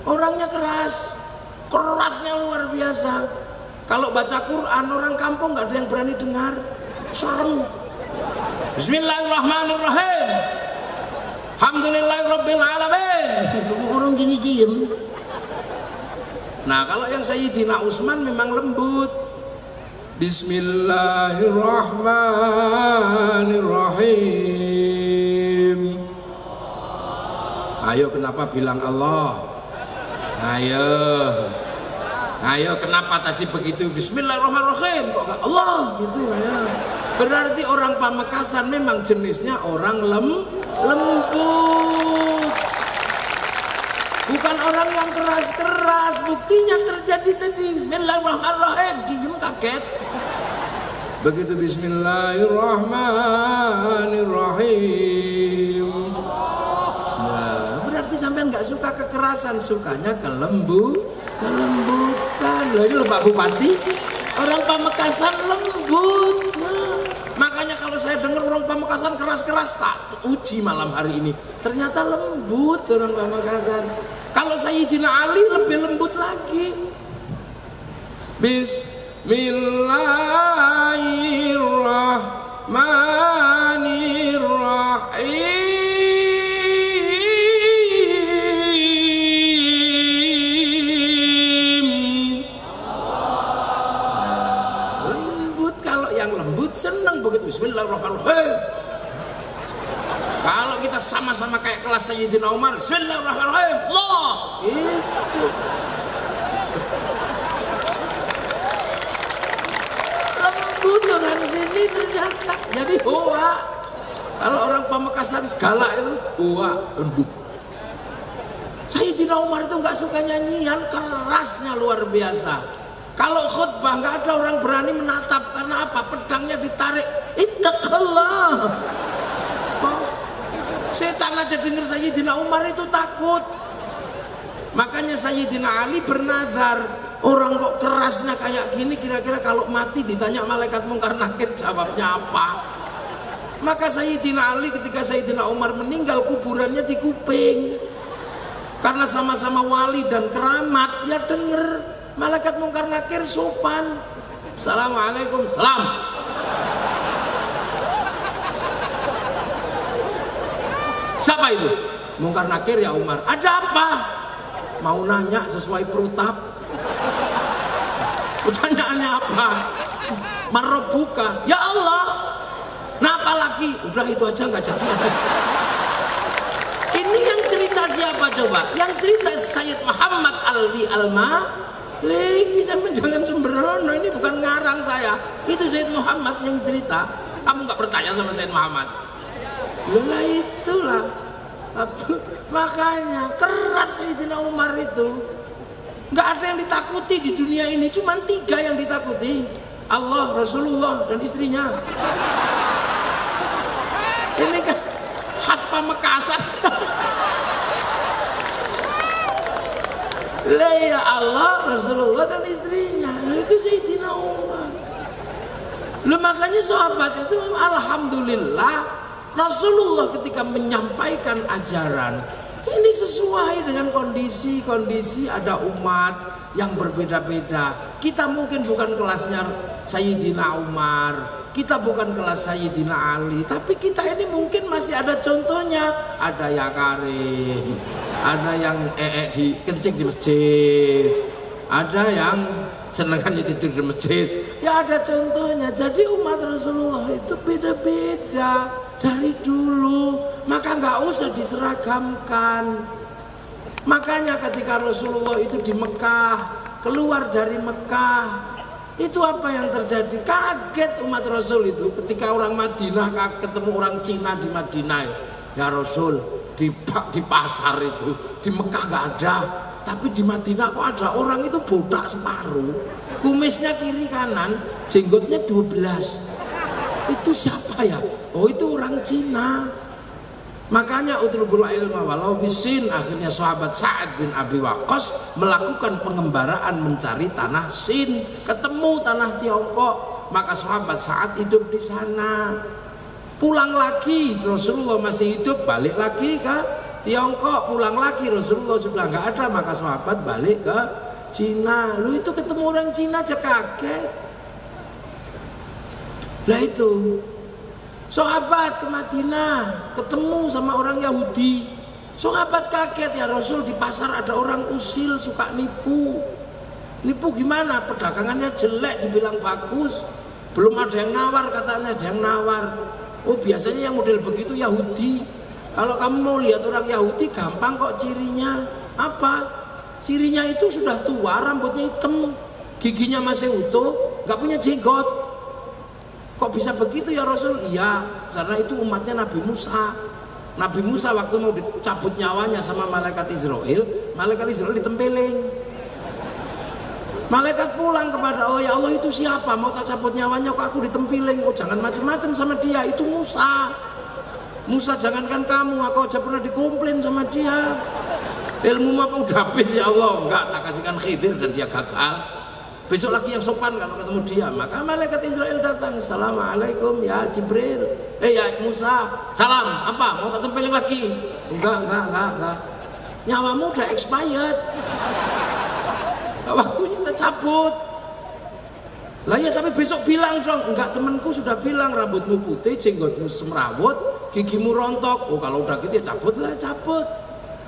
Orangnya kerasnya luar biasa. Kalau baca Quran orang kampung nggak ada yang berani dengar, serem. Bismillahirrahmanirrahim. Alhamdulillahirabbil alamin. Orang gini diem. Nah, kalau yang Sayyidina Utsman memang lembut. Bismillahirrahmanirrahim. Ayo, kenapa bilang Allah? Ayo, kenapa tadi begitu Bismillahirrahmanirrahim kok gak Allah gitu ya? Berarti orang Pamekasan memang jenisnya orang lembut, bukan orang yang keras. Buktinya terjadi tadi Bismillahirrahmanirrahim, diem kaget. Begitu Bismillahirrahmanirrahim, nah, berarti sampean nggak suka kekerasan, sukanya kelembutan. Loh, ini loh Pak Bupati, orang Pamekasan lembut. Makanya kalau saya dengar orang Pamekasan keras-keras, tak uji malam hari ini, ternyata lembut orang Pamekasan. Kalau Sayyidina Ali lebih lembut lagi. Bismillahirrahmanirrahim. Senang begitu Bismillahirrahmanirrahim. Kalau kita sama-sama kayak kelas Sayyidina Umar, Bismillahirrahmanirrahim, Allah itu lembut orang sini ternyata. Jadi hoa. Kalau orang Pamekasan galak itu hoa, lembut. Sayyidina Sayyidina Umar itu nggak suka nyanyian, kerasnya luar biasa. Kalau khutbah nggak ada orang berani menatap, karena apa? Pedangnya ditarik. Ittaqallah. Setan aja dengar Sayyidina Umar itu takut. Makanya Sayyidina Ali bernadar, orang kok kerasnya kayak gini, kira-kira kalau mati ditanya malaikat mungkar nakir jawabnya apa? Maka Sayyidina Ali ketika Sayyidina Umar meninggal, kuburannya di kuping. Karena sama-sama wali dan keramat, ya denger malaikat mungkar nakir sopan. Assalamualaikum, salam. Siapa itu? Mungkar nakir ya Umar. Ada apa? Mau nanya sesuai protap. Pertanyaannya apa? Marobuka. Ya Allah. Nah apalagi? Udah itu aja nggak jadi. Ini yang cerita siapa coba? Yang cerita Sayyid Muhammad Alwi Al-Maliki. Jangan sembrono, ini bukan ngarang saya. Itu Sayyid Muhammad yang cerita. Kamu nggak percaya sama Sayyid Muhammad? Lola itulah. Makanya keras Sayyidina Umar itu. Nggak ada yang ditakuti di dunia ini, cuma 3 yang ditakuti: Allah, Rasulullah, dan istrinya. Ini kan khas Pamekasan. Lah ya Allah, Rasulullah, dan istrinya. Nah itu Sayyidina Umar. Loh makanya sahabat itu alhamdulillah Rasulullah ketika menyampaikan ajaran ini sesuai dengan kondisi ada umat yang berbeda-beda. Kita mungkin bukan kelasnya Sayyidina Umar, kita bukan kelas Sayyidina Ali, tapi kita ini mungkin masih ada contohnya. Ada ya Karim, ada yang kencing di masjid, ada yang senengannya tidur di masjid. Ya ada contohnya. Jadi umat Rasulullah itu beda-beda dari dulu, maka nggak usah diseragamkan. Makanya ketika Rasulullah itu di Mekah, keluar dari Mekah, itu apa yang terjadi? Kaget umat Rasul itu ketika orang Madinah ketemu orang Cina di Madinah. Ya Rasul, di pasar itu di Mekah nggak ada, tapi di Madinah kok ada. Orang itu botak separuh, kumisnya kiri kanan, jenggotnya 12. Itu siapa ya? Oh itu orang Cina. Makanya utlubul ilma walau bisin. Akhirnya sahabat Sa'ad bin Abi Waqqas melakukan pengembaraan mencari tanah Sin. Ketemu tanah Tiongkok. Maka sahabat Sa'ad hidup di sana. Pulang lagi, Rasulullah masih hidup, balik lagi ke Tiongkok. Pulang lagi, Rasulullah sudah nggak ada, maka sahabat balik ke Cina. Lu itu ketemu orang Cina aja kaget. Nah itu sahabat ke Madinah ketemu sama orang Yahudi. Sahabat kaget, ya Rasul, di pasar ada orang usil suka nipu. Nipu gimana? Perdagangannya jelek dibilang bagus, belum ada yang nawar, katanya ada yang nawar. Oh biasanya yang model begitu Yahudi. Kalau kamu mau lihat orang Yahudi gampang kok cirinya. Apa? Cirinya itu sudah tua, rambutnya hitam, giginya masih utuh, nggak punya jenggot. Kok bisa begitu ya Rasul? Iya, karena itu umatnya Nabi Musa. Nabi Musa waktu mau dicabut nyawanya sama malaikat Israel ditempeling. Malaikat pulang kepada Allah, ya Allah itu siapa? Mau tak cabut nyawanya kok aku ditempeling? Oh jangan macam-macam sama dia, itu Musa. Musa jangankan kamu, aku aja pernah dikomplain sama dia. Ilmu apa udah habis ya Allah? Enggak, tak kasihkan Khidir dan dia gagal. Besok lagi yang sopan kalau ketemu dia. Maka malaikat Israel datang. Assalamualaikum ya Jibril. Ya Musa. Salam. Apa? Mau tak tempelin lagi? Enggak. Nyawamu udah expired. Waktunya kita cabut. Lah ya tapi besok bilang dong. Enggak, temanku sudah bilang rambutmu putih, jenggotmu semrawut, gigimu rontok. Oh kalau udah gitu ya cabut lah, cabut.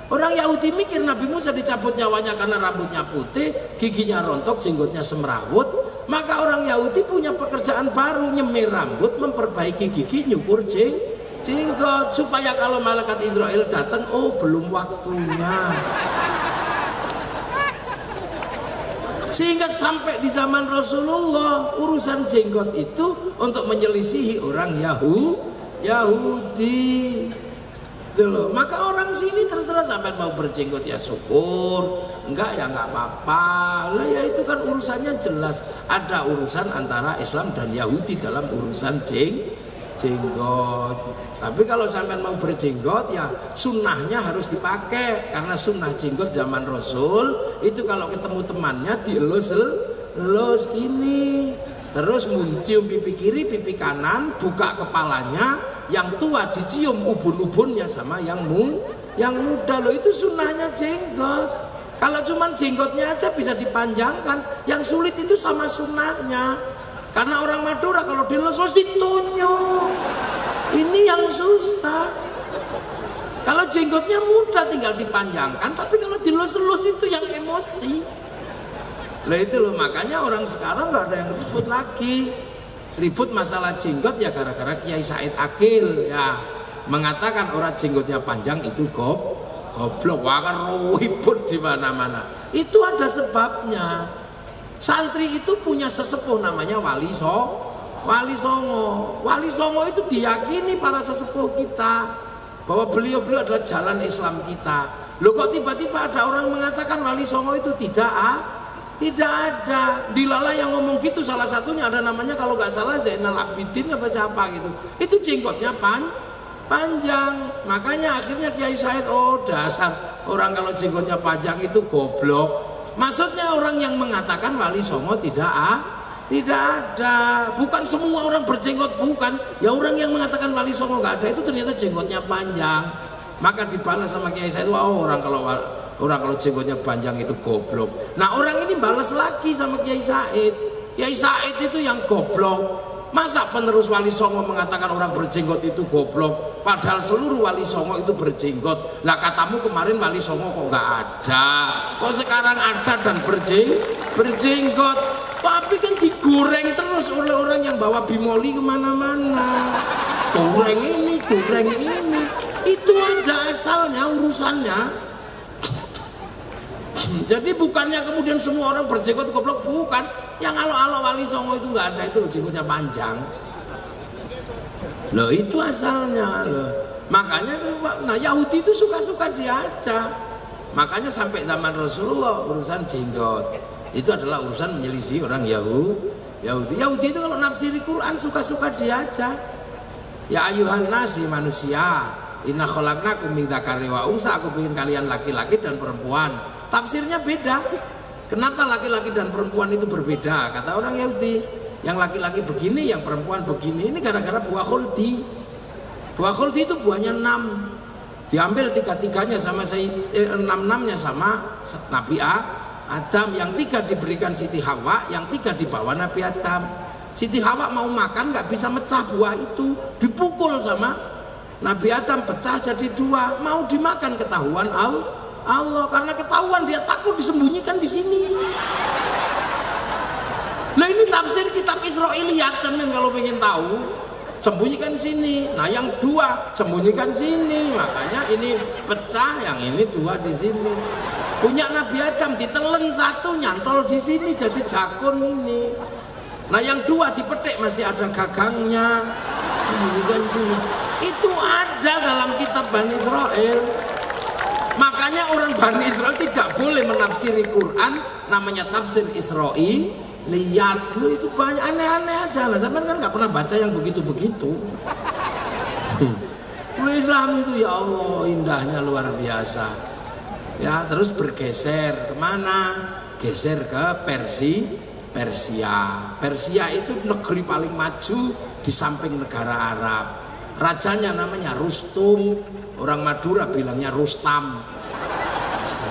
Orang Yahudi mikir Nabi Musa dicabut nyawanya karena rambutnya putih, giginya rontok, jenggotnya semrawut. Maka orang Yahudi punya pekerjaan baru, nyemir rambut, memperbaiki gigi, nyukur jenggot, supaya kalau malaikat Israel datang, oh belum waktunya. Sehingga sampai di zaman Rasulullah urusan jenggot itu untuk menyelisihi orang Yahudi. Gitu loh. Maka orang sini terserah sampai mau berjenggot ya syukur, enggak ya enggak apa-apa. Lah ya itu kan urusannya jelas. Ada urusan antara Islam dan Yahudi dalam urusan jenggot. Tapi kalau sampai mau berjenggot ya sunnahnya harus dipakai, karena sunnah jenggot zaman Rasul itu kalau ketemu temannya dielus gini, terus mencium pipi kiri, pipi kanan, buka kepalanya, yang tua dicium ubun-ubunnya sama yang muda. Loh itu sunnahnya jenggot. Kalau cuman jenggotnya aja bisa dipanjangkan, yang sulit itu sama sunnahnya. Karena orang Madura kalau dilus ditunyuk, ini yang susah. Kalau jenggotnya mudah tinggal dipanjangkan, tapi kalau dilus-lus itu yang emosi. Lah itu loh, makanya orang sekarang nggak ada yang ribut lagi. Ribut masalah jenggot ya gara-gara Kiai Said Akil ya mengatakan orang jenggotnya panjang itu goblok. Wah kan ribut di mana-mana. Itu ada sebabnya. Santri itu punya sesepuh namanya Wali Songo. Wali Songo itu diyakini para sesepuh kita bahwa beliau adalah jalan Islam kita. Loh kok tiba-tiba ada orang mengatakan Wali Songo itu tidak ada. Dilala yang ngomong gitu salah satunya ada namanya kalau nggak salah Zainal Abidin apa siapa gitu. Itu jenggotnya panjang. Makanya akhirnya Kiai Said, oh dasar orang kalau jenggotnya panjang itu goblok. Maksudnya orang yang mengatakan Wali Songo tidak ada. Bukan semua orang berjenggot, bukan. Ya orang yang mengatakan Wali Songo nggak ada itu ternyata jenggotnya panjang. Maka dibalas sama Kiai Said, wah orang kalau jenggotnya panjang itu goblok. Nah orang ini balas lagi sama Kiai Said. Kiai Said itu yang goblok. Masa penerus Wali Songo mengatakan orang berjenggot itu goblok, padahal seluruh Wali Songo itu berjenggot. Lah katamu kemarin Wali Songo kok nggak ada, kok sekarang ada dan berjenggot. Tapi kan digoreng terus oleh orang yang bawa bimoli kemana-mana. Goreng ini, itu aja asalnya urusannya. Jadi bukannya kemudian semua orang berjenggot goblok, bukan. Yang alo-alo Wali Songo itu nggak ada, itu loh jenggotnya panjang. Loh itu asalnya loh. Makanya nah Yahudi itu suka-suka diajak. Makanya sampai zaman Rasulullah urusan jenggot itu adalah urusan menyelisih orang Yahudi itu kalau nafsiri Quran suka-suka diajak. Ya ayuhan nasi manusia, inna khalaqnakum min dzakari wa unsa, aku bikin kalian laki-laki dan perempuan. Tafsirnya beda. Kenapa laki-laki dan perempuan itu berbeda? Kata orang Yahudi, yang laki-laki begini, yang perempuan begini. Ini gara-gara buah khuldi. Buah khuldi itu buahnya 6. Diambil 3-3-nya sama 6-6-nya sama Nabi Adam. Yang 3 diberikan Siti Hawa, yang 3 dibawa Nabi Adam. Siti Hawa mau makan nggak bisa mecah buah itu, dipukul sama Nabi Adam, pecah jadi 2. Mau dimakan ketahuan Allah, karena ketahuan dia takut disembunyikan di sini. Nah ini tafsir kitab Israiliyat kan, kalau pengen tahu sembunyikan di sini. Nah yang 2 sembunyikan sini, makanya ini pecah, yang ini 2 di sini. Punya Nabi Adam ditelen 1 nyantol di sini jadi jakun ini. Nah yang 2 dipetik masih ada gagangnya, sembunyikan di sini. Itu ada dalam kitab Bani Israel. Makanya orang Bani Israel tidak boleh menafsiri Quran namanya tafsir Israiliyat. Itu banyak aneh-aneh aja lah. Sampai kan nggak pernah baca yang begitu-begitu. Islam itu ya Allah indahnya luar biasa. Ya terus bergeser kemana? Geser ke Persia. Persia itu negeri paling maju di samping negara Arab. Rajanya namanya Rustum. Orang Madura bilangnya Rustam.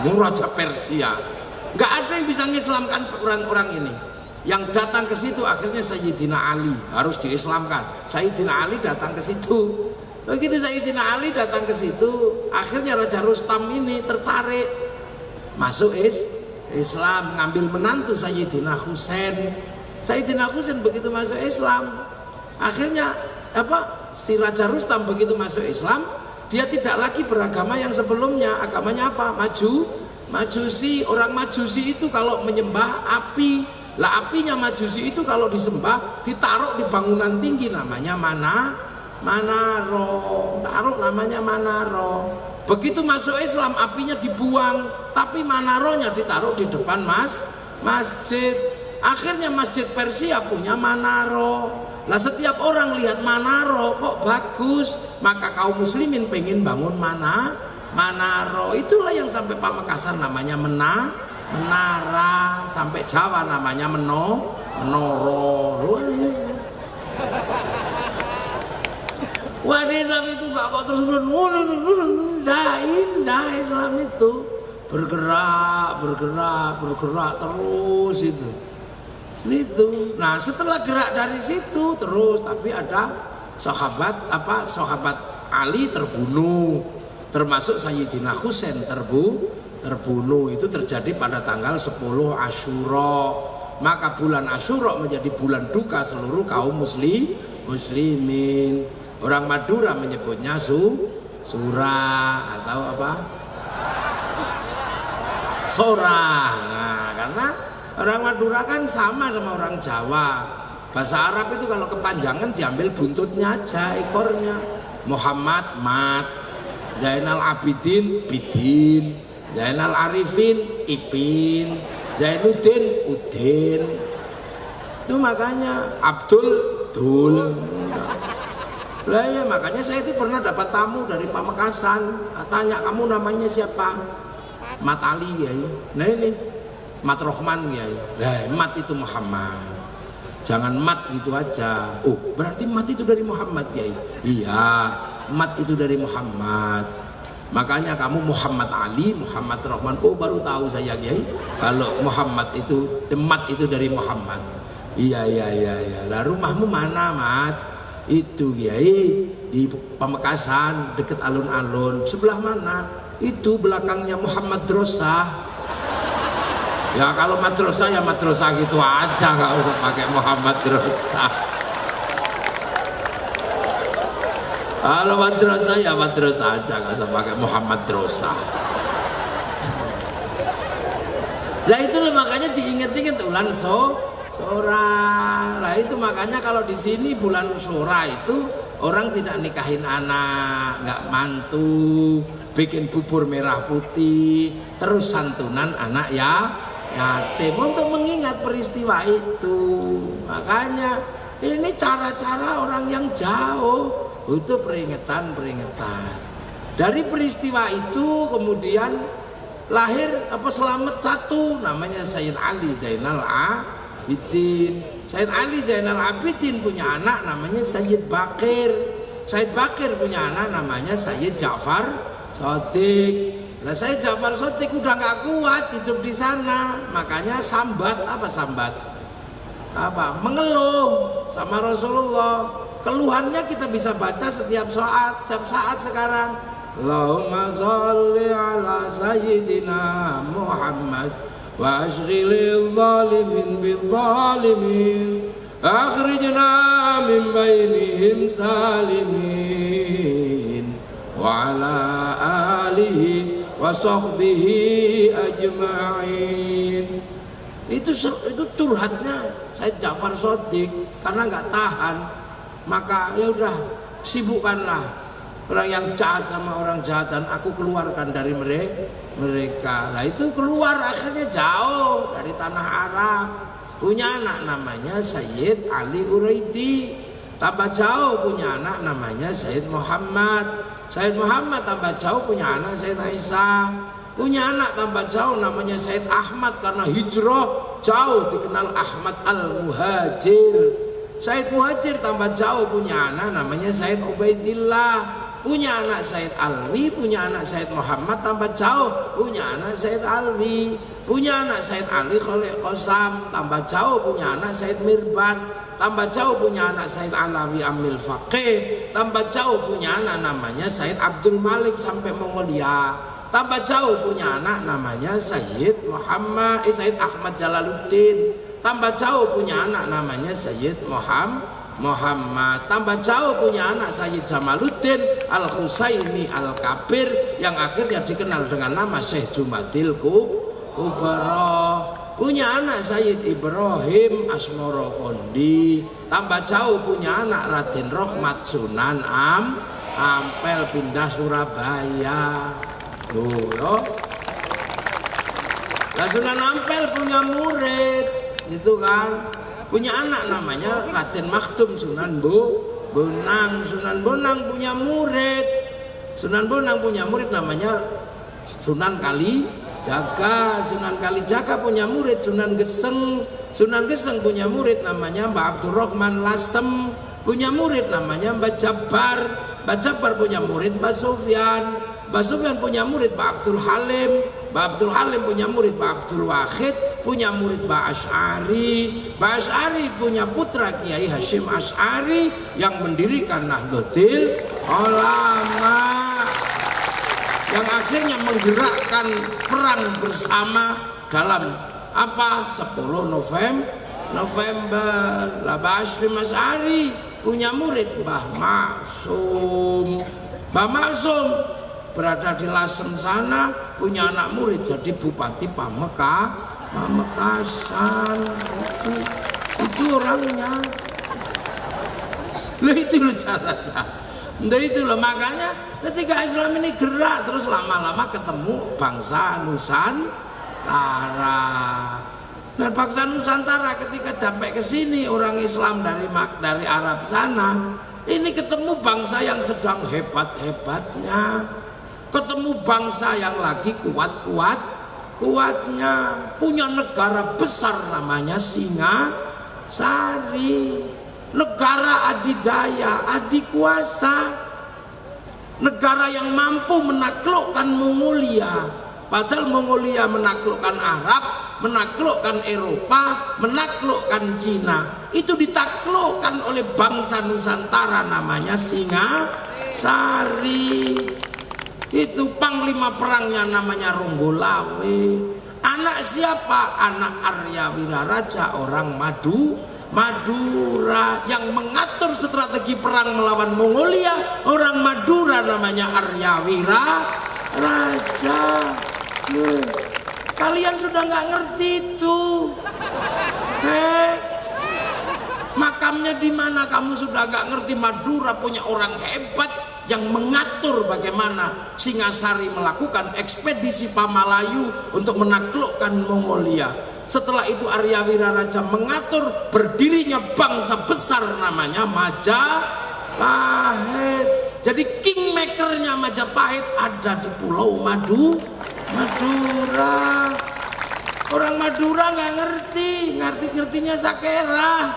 Raja Persia. Nggak ada yang bisa mengislamkan orang-orang ini. Yang datang ke situ akhirnya Sayyidina Ali harus diislamkan. Sayyidina Ali datang ke situ. Begitu Sayyidina Ali datang ke situ, akhirnya Raja Rustam ini tertarik masuk Islam, ngambil menantu Sayyidina Husain. Sayyidina Husain begitu masuk Islam, akhirnya si Raja Rustam begitu masuk Islam, dia tidak lagi beragama yang sebelumnya. Agamanya apa? Majusi. Orang Majusi itu kalau menyembah api. Lah apinya Majusi itu kalau disembah ditaruh di bangunan tinggi namanya Manaro. Taruh namanya Manaro. Begitu masuk Islam apinya dibuang, tapi Manaronya ditaruh di depan masjid. Akhirnya masjid Persia punya Manaro. Lah setiap orang lihat Manaro kok bagus, maka kaum muslimin pengen bangun Manaro. Itulah yang sampai Pamekasan namanya menara, sampai Jawa namanya menoro. Wah, Islam itu gak kok terus indah Islam itu bergerak terus itu. Nah, setelah gerak dari situ terus, tapi ada sahabat Ali terbunuh, termasuk Sayyidina Husain terbunuh. Itu terjadi pada tanggal 10 Asyura. Maka bulan Asyura menjadi bulan duka seluruh kaum muslimin. Orang Madura menyebutnya Sura atau apa? Sora. Nah, karena orang Madura kan sama orang Jawa. Bahasa Arab itu kalau kepanjangan diambil buntutnya aja, ekornya. Muhammad Mat, Zainal Abidin Bidin, Zainal Arifin Ipin, Zainuddin Udin. Itu makanya Abdul Dul. Lah ya, makanya saya itu pernah dapat tamu dari Pamekasan. Tanya, kamu namanya siapa? Mat Ali ya. Nah ini Mat Rohman ya. Nah, Mat itu Muhammad. Jangan Mat gitu aja. Oh, berarti Mat itu dari Muhammad ya. Iya, Mat itu dari Muhammad. Makanya kamu Muhammad Ali, Muhammad Rohman. Oh, baru tahu saya ya. Kalau Muhammad itu, Mat itu dari Muhammad. Iya. Lah rumahmu mana, Mat? Itu Kiai di Pamekasan deket alun-alun. Sebelah mana? Itu belakangnya Muhammad Drosah. Ya kalau madrasah ya madrasah gitu aja, nggak usah pakai Muhammad Drosah. Kalau madrasah ya madrasah aja, nggak usah pakai Muhammad Drosah. Nah itu loh, makanya diinget-inget bulan Sora. Lah itu makanya kalau di sini bulan Sora itu orang tidak nikahin anak, nggak mantu, bikin bubur merah putih, terus santunan anak yatim untuk mengingat peristiwa itu. Makanya ini cara-cara orang yang jauh itu peringatan. Dari peristiwa itu kemudian lahir selamat satu namanya Sayyid Ali Zainal Abidin. Sayyid Ali Zainal Abidin punya anak namanya Sayyid Bakir. Sayyid Bakir punya anak namanya Sayyid Ja'far Shadiq. Nah Sayyid Ja'far Shadiq udah nggak kuat hidup di sana, makanya mengeluh sama Rasulullah. Keluhannya kita bisa baca setiap saat sekarang. Allahumma sholli ala Sayyidina Muhammad wa ashghilil zalimin bil zalimin akhrijna min bainihim salimin wa ala alihi wa sahbihi ajma'in. Itu curhatnya Sayyid Ja'far Shadiq karena nggak tahan, maka ya udah sibukkanlah orang yang jahat sama orang jahat dan aku keluarkan dari mereka. Nah itu keluar akhirnya jauh dari tanah Arab, punya anak namanya Sayyid Ali Uraidi, tambah jauh punya anak namanya Sayyid Muhammad. Sayyid Muhammad tambah jauh punya anak Sayyid Aisyah, punya anak tambah jauh namanya Sayyid Ahmad karena hijrah jauh dikenal Ahmad Al-Muhajir. Sayyid Muhajir tambah jauh punya anak namanya Sayyid Ubaidillah, punya anak Sayyid Alwi, punya anak Sayyid Muhammad tambah jauh punya anak Sayyid Alwi, punya anak Sayyid Ali Khalil Qasam tambah jauh punya anak Sayyid Mirbat, tambah jauh punya anak Sayyid Alawi Amil Faqih, tambah jauh punya anak namanya Sayyid Abdul Malik sampai Mongolia, tambah jauh punya anak namanya Sayyid Ahmad Jalaluddin, tambah jauh punya anak namanya Sayyid Muhammad, tambah jauh punya anak Sayyid Jamaluddin Al-Husaini Al-Kabir yang akhirnya dikenal dengan nama Syekh Jumadil Kubra, punya anak Sayyid Ibrahim Asmoro Kondi, tambah jauh punya anak Raden Rohmat Sunan Ampel pindah Surabaya. Loh yo. Lah Sunan Ampel punya murid, gitu kan, punya anak namanya Raden Maktum Sunan Bonang. Sunan Bonang punya murid, Sunan Bonang punya murid namanya Sunan Kalijaga. Sunan Kalijaga punya murid Sunan Geseng. Sunan Geseng punya murid namanya Mbak Abdurrahman Lasem. Punya murid namanya Mbak Jabar. Mbak Jabar punya murid Mbak Sofyan. Mbak Sofyan punya murid Mbak Abdul Halim. Mbak Abdul Halim punya murid Mbak Abdul Wahid. Punya murid Mbak Asy'ari. Mbak Asy'ari punya putra Kiai Hashim Asy'ari yang mendirikan Nahdlatul Ulama, yang akhirnya menggerakkan perang bersama dalam apa 10 November. Lah Mbah Hashim Asy'ari punya murid Mbah Maksum. Mbah Maksum berada di Lasem sana, punya anak murid jadi Bupati Pamekasan. Itu orangnya. Loh itu loh caranya. Nah itu loh, makanya ketika Islam ini gerak terus lama-lama ketemu bangsa Nusantara. Nah bangsa Nusantara ketika sampai ke sini orang Islam dari Arab sana, ini ketemu bangsa yang sedang hebat-hebatnya, ketemu bangsa yang lagi kuatnya, punya negara besar namanya Singasari, negara adidaya, adikuasa, negara yang mampu menaklukkan Mongolia. Padahal Mongolia menaklukkan Arab, menaklukkan Eropa, menaklukkan Cina. Itu ditaklukkan oleh bangsa Nusantara namanya Singasari. Itu panglima perangnya namanya Ronggolawe. Anak siapa? Anak Arya Wiraraja, orang Madura, yang mengatur strategi perang melawan Mongolia. Orang Madura namanya Arya Wiraraja. Kalian sudah nggak ngerti itu. Makamnya di mana? Kamu sudah nggak ngerti. Madura punya orang hebat yang mengatur bagaimana Singasari melakukan ekspedisi Pamalayu untuk menaklukkan Mongolia. Setelah itu Arya Wiraraja mengatur berdirinya bangsa besar namanya Majapahit. Jadi kingmakernya Majapahit ada di Pulau Madura. Orang Madura nggak ngertinya Sakera.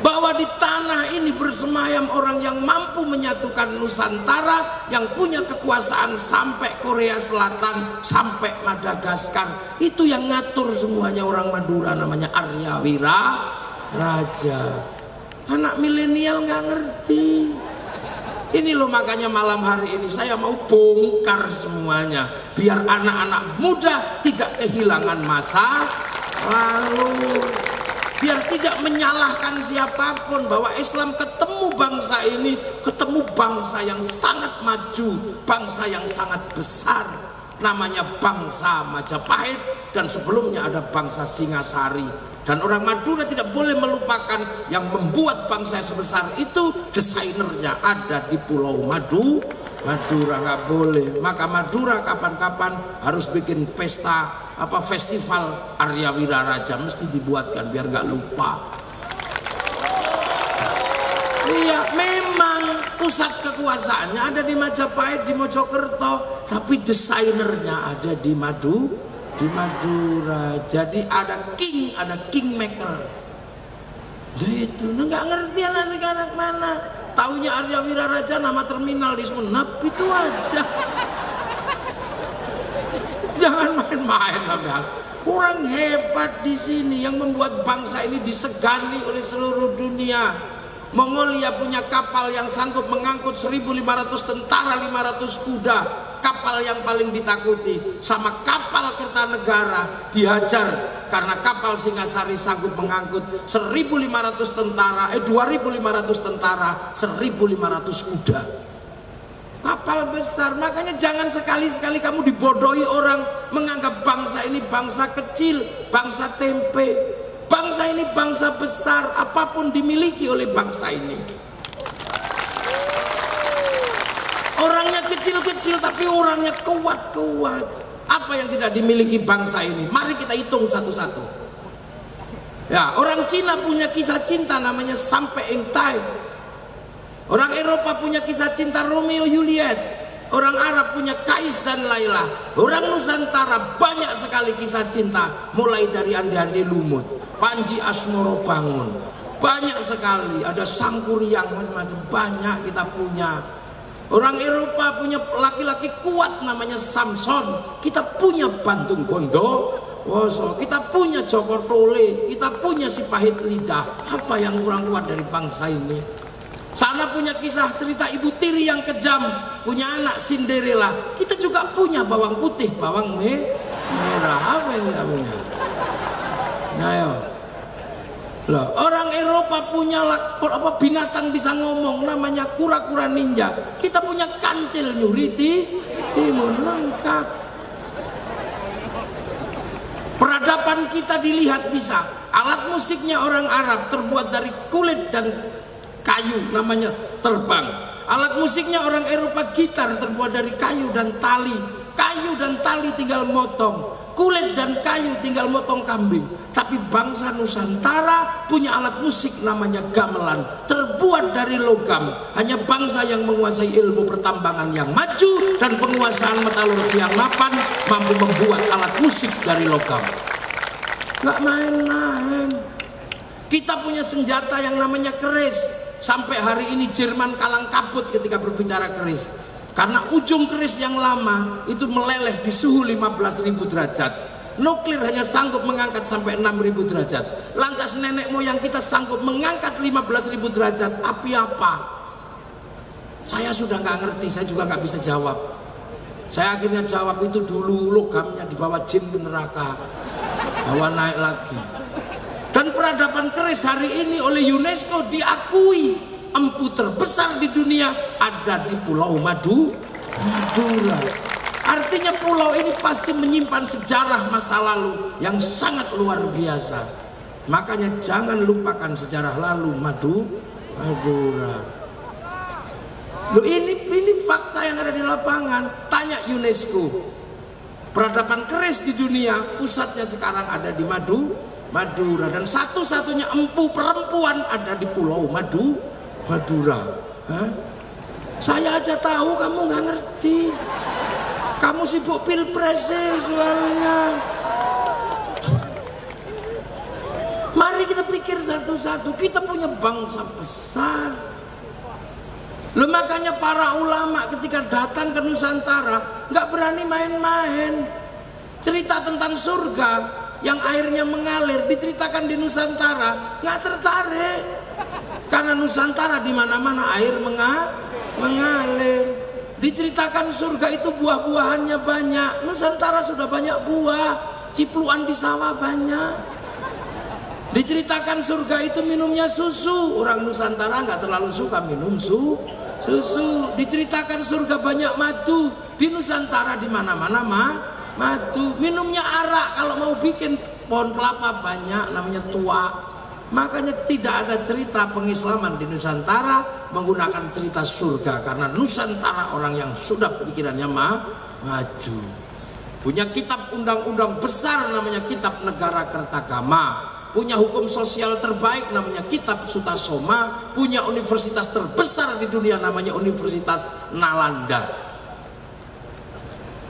Bahwa di tanah ini bersemayam orang yang mampu menyatukan Nusantara, yang punya kekuasaan sampai Korea Selatan, sampai Madagaskar. Itu yang ngatur semuanya orang Madura, namanya Arya Wiraraja. Anak milenial nggak ngerti. Ini loh, makanya malam hari ini saya mau bongkar semuanya, biar anak-anak muda tidak kehilangan masa lalu, biar tidak menyalahkan siapapun, bahwa Islam ketemu bangsa ini, ketemu bangsa yang sangat maju, bangsa yang sangat besar, namanya bangsa Majapahit, dan sebelumnya ada bangsa Singasari. Dan orang Madura tidak boleh melupakan yang membuat bangsa sebesar itu, desainernya ada di Pulau Madura, nggak boleh. Maka Madura kapan-kapan harus bikin pesta festival Arya Wiraraja, mesti dibuatkan biar nggak lupa. Iya, memang pusat kekuasaannya ada di Majapahit, di Mojokerto, tapi desainernya ada di Madura. Jadi ada king, ada kingmaker. Jadi itu nggak ngerti anak sekarang mana. Taunya Arya Wiraraja nama terminal di Sumenep, itu aja. Jangan main-main sampean. Orang hebat di sini yang membuat bangsa ini disegani oleh seluruh dunia. Mongolia punya kapal yang sanggup mengangkut 1.500 tentara, 500 kuda. Kapal yang paling ditakuti. Sama kapal Kertanegara dihajar karena kapal Singasari sanggup mengangkut 1.500 tentara, 2.500 tentara, 1.500 kuda. Kapal besar. Makanya jangan sekali-sekali kamu dibodohi orang, menganggap bangsa ini bangsa kecil, bangsa tempe. Bangsa ini bangsa besar, apapun dimiliki oleh bangsa ini. Orangnya kecil-kecil tapi orangnya kuat-kuat. Apa yang tidak dimiliki bangsa ini? Mari kita hitung satu-satu. Ya, orang Cina punya kisah cinta namanya Sampai Ing Tai. Orang Eropa punya kisah cinta Romeo Juliet. Orang Arab punya Kais dan Laila. Orang Nusantara banyak sekali kisah cinta, mulai dari Andi-Andi Lumut, Panji Asmoro Bangun. Banyak sekali, ada Sangkuriang, macam-macam, banyak kita punya. Orang Eropa punya laki-laki kuat namanya Samson. Kita punya Bantung Bondowoso, kita punya Joko Tole, kita punya si Pahit Lidah. Apa yang kurang kuat dari bangsa ini? Sana punya kisah cerita Ibu Tiri yang kejam, punya anak Cinderella. Kita juga punya bawang putih, bawang merah. Apa yang kita punya? Ayo. Loh, orang Eropa punya binatang bisa ngomong namanya kura-kura ninja. Kita punya kancil nyuriti timun, lengkap. Peradaban kita dilihat bisa. Alat musiknya orang Arab terbuat dari kulit dan kayu, namanya terbang. Alat musiknya orang Eropa gitar terbuat dari kayu dan tali. Kayu dan tali tinggal motong, kulit dan kayu tinggal motong kambing. Tapi bangsa Nusantara punya alat musik namanya gamelan, terbuat dari logam. Hanya bangsa yang menguasai ilmu pertambangan yang maju dan penguasaan metalurgi yang mapan mampu membuat alat musik dari logam. Gak main-main. Kita punya senjata yang namanya keris. Sampai hari ini Jerman kalang kabut ketika berbicara keris, karena ujung keris yang lama itu meleleh di suhu 15.000 derajat. Nuklir hanya sanggup mengangkat sampai 6.000 derajat. Lantas nenek moyang kita sanggup mengangkat 15.000 derajat. Api apa? Saya sudah nggak ngerti, saya juga nggak bisa jawab. Saya akhirnya jawab itu dulu logamnya dibawa jin ke neraka, bawa naik lagi. Dan peradaban keris hari ini oleh UNESCO diakui empu terbesar di dunia ada di Pulau Madura. Artinya pulau ini pasti menyimpan sejarah masa lalu yang sangat luar biasa. Makanya jangan lupakan sejarah lalu Madura. Loh, ini fakta yang ada di lapangan. Tanya UNESCO. Peradaban keris di dunia pusatnya sekarang ada di Madura, dan satu-satunya empu perempuan ada di Pulau Madura. Hah? Saya aja tahu, kamu nggak ngerti. Kamu sibuk pilpres soalnya. Mari kita pikir satu-satu. Kita punya bangsa besar. Loh, makanya para ulama ketika datang ke Nusantara nggak berani main-main. Cerita tentang surga yang airnya mengalir diceritakan di Nusantara nggak tertarik, karena Nusantara di mana-mana air mengalir. Diceritakan surga itu buah-buahannya banyak, Nusantara sudah banyak buah, cipluan di sawah banyak. Diceritakan surga itu minumnya susu, orang Nusantara nggak terlalu suka minum susu. Diceritakan surga banyak madu, di Nusantara di mana-mana madu. Minumnya arak, kalau mau bikin pohon kelapa banyak, namanya tua. Makanya tidak ada cerita pengislaman di Nusantara menggunakan cerita surga, karena Nusantara orang yang sudah pikirannya maju. Punya kitab undang-undang besar namanya Kitab Negara Kertagama, punya hukum sosial terbaik namanya Kitab Sutasoma, punya universitas terbesar di dunia namanya Universitas Nalanda.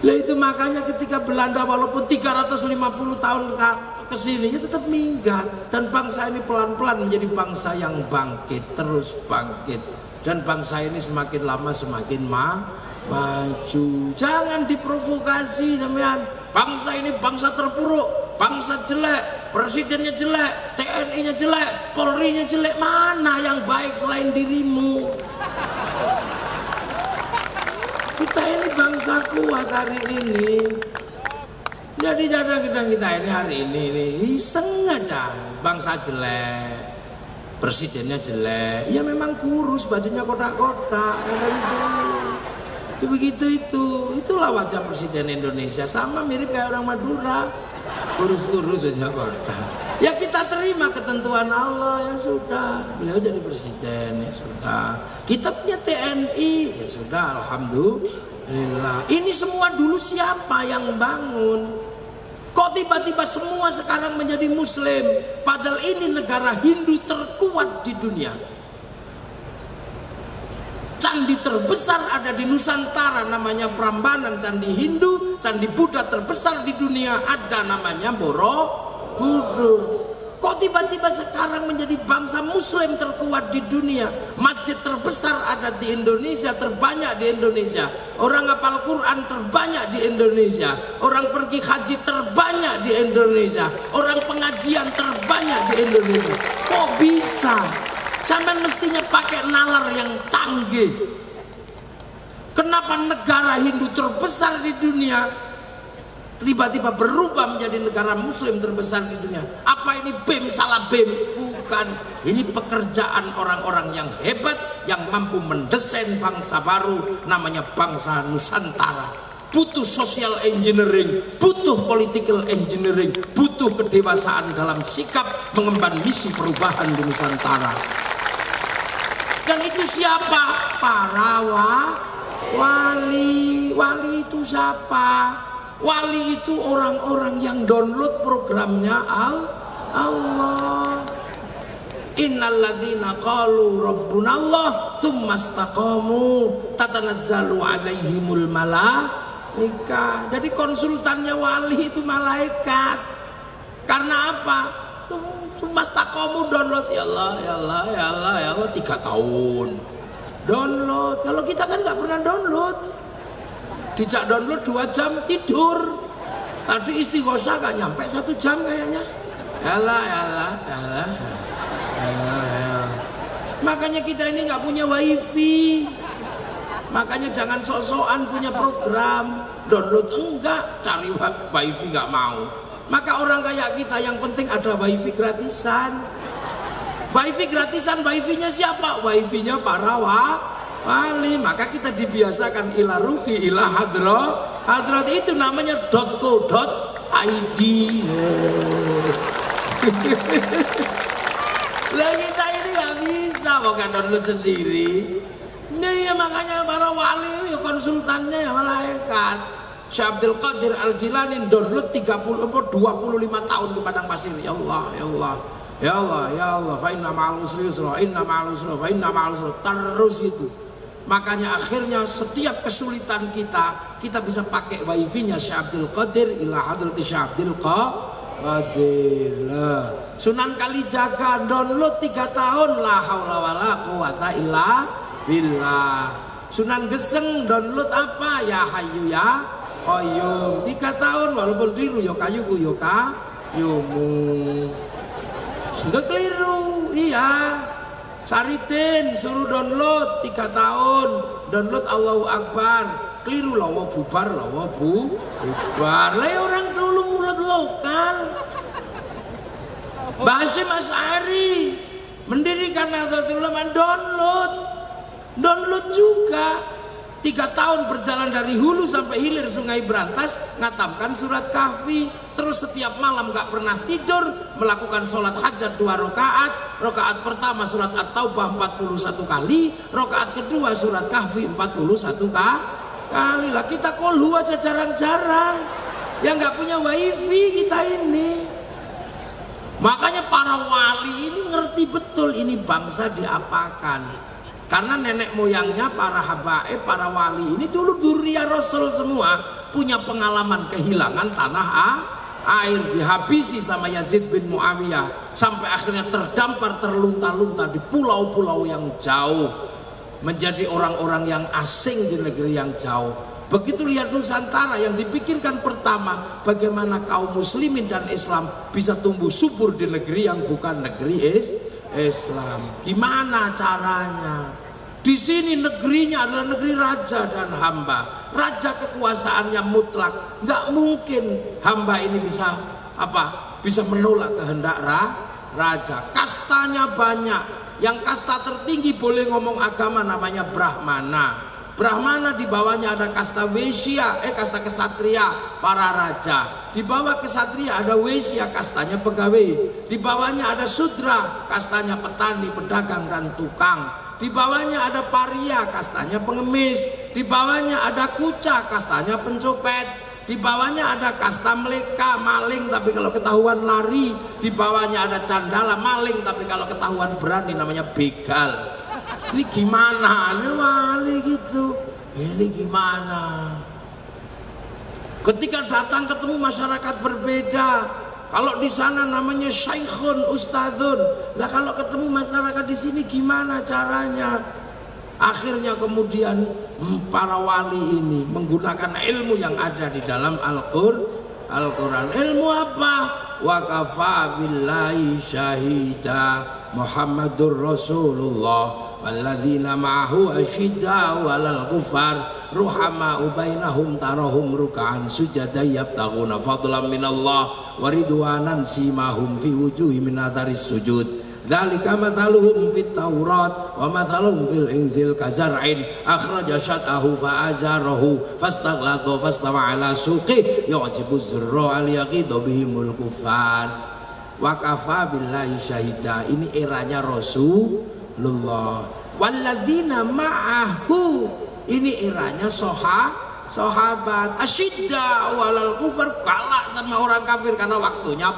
Lah itu makanya ketika Belanda walaupun 350 tahun ke sini tetap minggat, dan bangsa ini pelan-pelan menjadi bangsa yang bangkit, terus bangkit, dan bangsa ini semakin lama semakin maju. Jangan diprovokasi sampean. Bangsa ini bangsa terpuruk, bangsa jelek, presidennya jelek, TNI-nya jelek, Polri-nya jelek. Mana yang baik selain dirimu? Kita ini bangsa kuat hari ini. Jadi kita ini hari ini iseng aja. Bangsa jelek, presidennya jelek, ya memang kurus, bajunya kotak-kotak. Begitu itulah wajah presiden Indonesia, sama mirip kayak orang Madura, kurus-kurus aja kotak. Ya kita kita terima ketentuan Allah, ya sudah, beliau jadi presiden, ya sudah. Kita punya TNI, ya sudah, alhamdulillah. Ini semua dulu siapa yang bangun? Kok tiba-tiba semua sekarang menjadi Muslim? Padahal ini negara Hindu terkuat di dunia. Candi terbesar ada di Nusantara, namanya Prambanan, candi Hindu. Candi Buddha terbesar di dunia ada, namanya Borobudur. Kok tiba-tiba sekarang menjadi bangsa Muslim terkuat di dunia? Masjid terbesar ada di Indonesia, terbanyak di Indonesia. Orang hafal Quran terbanyak di Indonesia. Orang pergi haji terbanyak di Indonesia. Orang pengajian terbanyak di Indonesia. Kok bisa? Sampai mestinya pakai nalar yang canggih. Kenapa negara Hindu terbesar di dunia tiba-tiba berubah menjadi negara Muslim terbesar di dunia? Apa ini BEM salah BEM? Bukan. Ini pekerjaan orang-orang yang hebat, yang mampu mendesain bangsa baru, namanya bangsa Nusantara. Butuh social engineering, butuh political engineering, butuh kedewasaan dalam sikap mengemban misi perubahan di Nusantara. Dan itu siapa? Para wali. Wali itu siapa? Wali itu orang-orang yang download programnya Allah. Innalladzina qalu rabbunallah tsumma istaqamu tatanazzalu alaihimul malaika. Jadi konsultannya wali itu malaikat. Karena apa? Mas takomu download, ya Allah 3 tahun download. Kalau kita kan nggak pernah download, dijak download 2 jam tidur. Tadi istighosah nggak nyampe 1 jam kayaknya. Ya Allah. Makanya kita ini nggak punya wifi. Makanya jangan sok-sokan punya program download, enggak, cari wifi nggak mau. Maka orang kayak kita yang penting ada wifi gratisan. Wifi gratisan, wifi-nya siapa? Wifi-nya para wali. Maka kita dibiasakan ila ruhi ila hadrat itu namanya .co.id. Lah kita ini nggak bisa bukan download sendiri. Nah, ya makanya para wali itu konsultannya ya malaikat. Syekh Abdul Qadir Al-Jilani download 25 tahun di padang pasir. Ya Allah, fa inna ma'al usri yusra, terus itu. Makanya akhirnya setiap kesulitan kita bisa pakai wifi-nya Syekh Abdul Qadir ila hadrati Syekh Abdul Qadir. Sunan Kalijaga download 3 tahun, la haula wala quwata illa billah. Sunan Geseng download apa? Ya Hayyu ya Qayyum 3 tahun, walaupun keliru ya kayuku ya kayumu. Enggak keliru, iya. Saridin suruh download 3 tahun, download Allahu Akbar, keliru lawa bubar. Lah orang dulu mulut lokal. Mbah Hasyim Asy'ari mendirikan Nahdlatul Ulama download juga. 3 tahun berjalan dari hulu sampai hilir Sungai Brantas, ngatamkan surat Kahfi. Terus setiap malam gak pernah tidur, melakukan sholat hajat 2 rakaat. Rakaat pertama surat At-Taubah 41 kali, rakaat kedua surat Kahfi 41 kali. Lah kita kolhu aja jarang-jarang. Yang gak punya wifi kita ini. Makanya para wali ini ngerti betul ini bangsa diapakan. Karena nenek moyangnya para habaib, para wali ini dulu dzurriyyah Rasul semua, punya pengalaman kehilangan tanah air, dihabisi sama Yazid bin Muawiyah, sampai akhirnya terdampar terlunta-lunta di pulau-pulau yang jauh, menjadi orang-orang yang asing di negeri yang jauh. Begitu lihat Nusantara, yang dipikirkan pertama bagaimana kaum muslimin dan Islam bisa tumbuh subur di negeri yang bukan negeri Islam. Gimana caranya? Di sini negerinya adalah negeri raja dan hamba. Raja kekuasaannya mutlak. Nggak mungkin hamba ini bisa bisa menolak kehendak raja. Kastanya banyak. Yang kasta tertinggi boleh ngomong agama namanya Brahmana. Brahmana di bawahnya ada kasta Vaishya, kasta kesatria, para raja. di bawah kesatria ada waisya, kastanya pegawai, di bawahnya ada sudra, kastanya petani, pedagang dan tukang, di bawahnya ada paria, kastanya pengemis, di bawahnya ada kuca, kastanya pencopet, di bawahnya ada kasta meleka, maling tapi kalau ketahuan lari, di bawahnya ada candala, maling tapi kalau ketahuan berani namanya begal. Ini gimana? Ini wali gitu. Ini gimana? Ketika datang ketemu masyarakat berbeda, kalau di sana namanya syaikhun, ustadzun. Lah kalau ketemu masyarakat di sini gimana caranya? Akhirnya kemudian para wali ini menggunakan ilmu yang ada di dalam Al-Quran. Ilmu apa? Wa kafa billahi syahida Muhammadur Rasulullah walladzina ma'ahu asyidda'u 'alal kuffar ruhama'u bainahum tarahum ruk'an sujada yabtaghuna fadlan minallah wa ridwanan simahum fi wujuhihim min atharis sujud dzalika mathaluhum fit taurat wa mathaluhum fil injil kazar'in akhraja syat'ahu fa'azarahu fastaghlata fastawa 'ala suqi yu'jibu zurra liyaqida bihimul kuffar. Wa kafa billahi syahida, ini eranya Rasulullah. Walladzina ma'ahu, ini eranya sahabat. Asyidda walal kufar, kalah sama orang kafir karena waktunya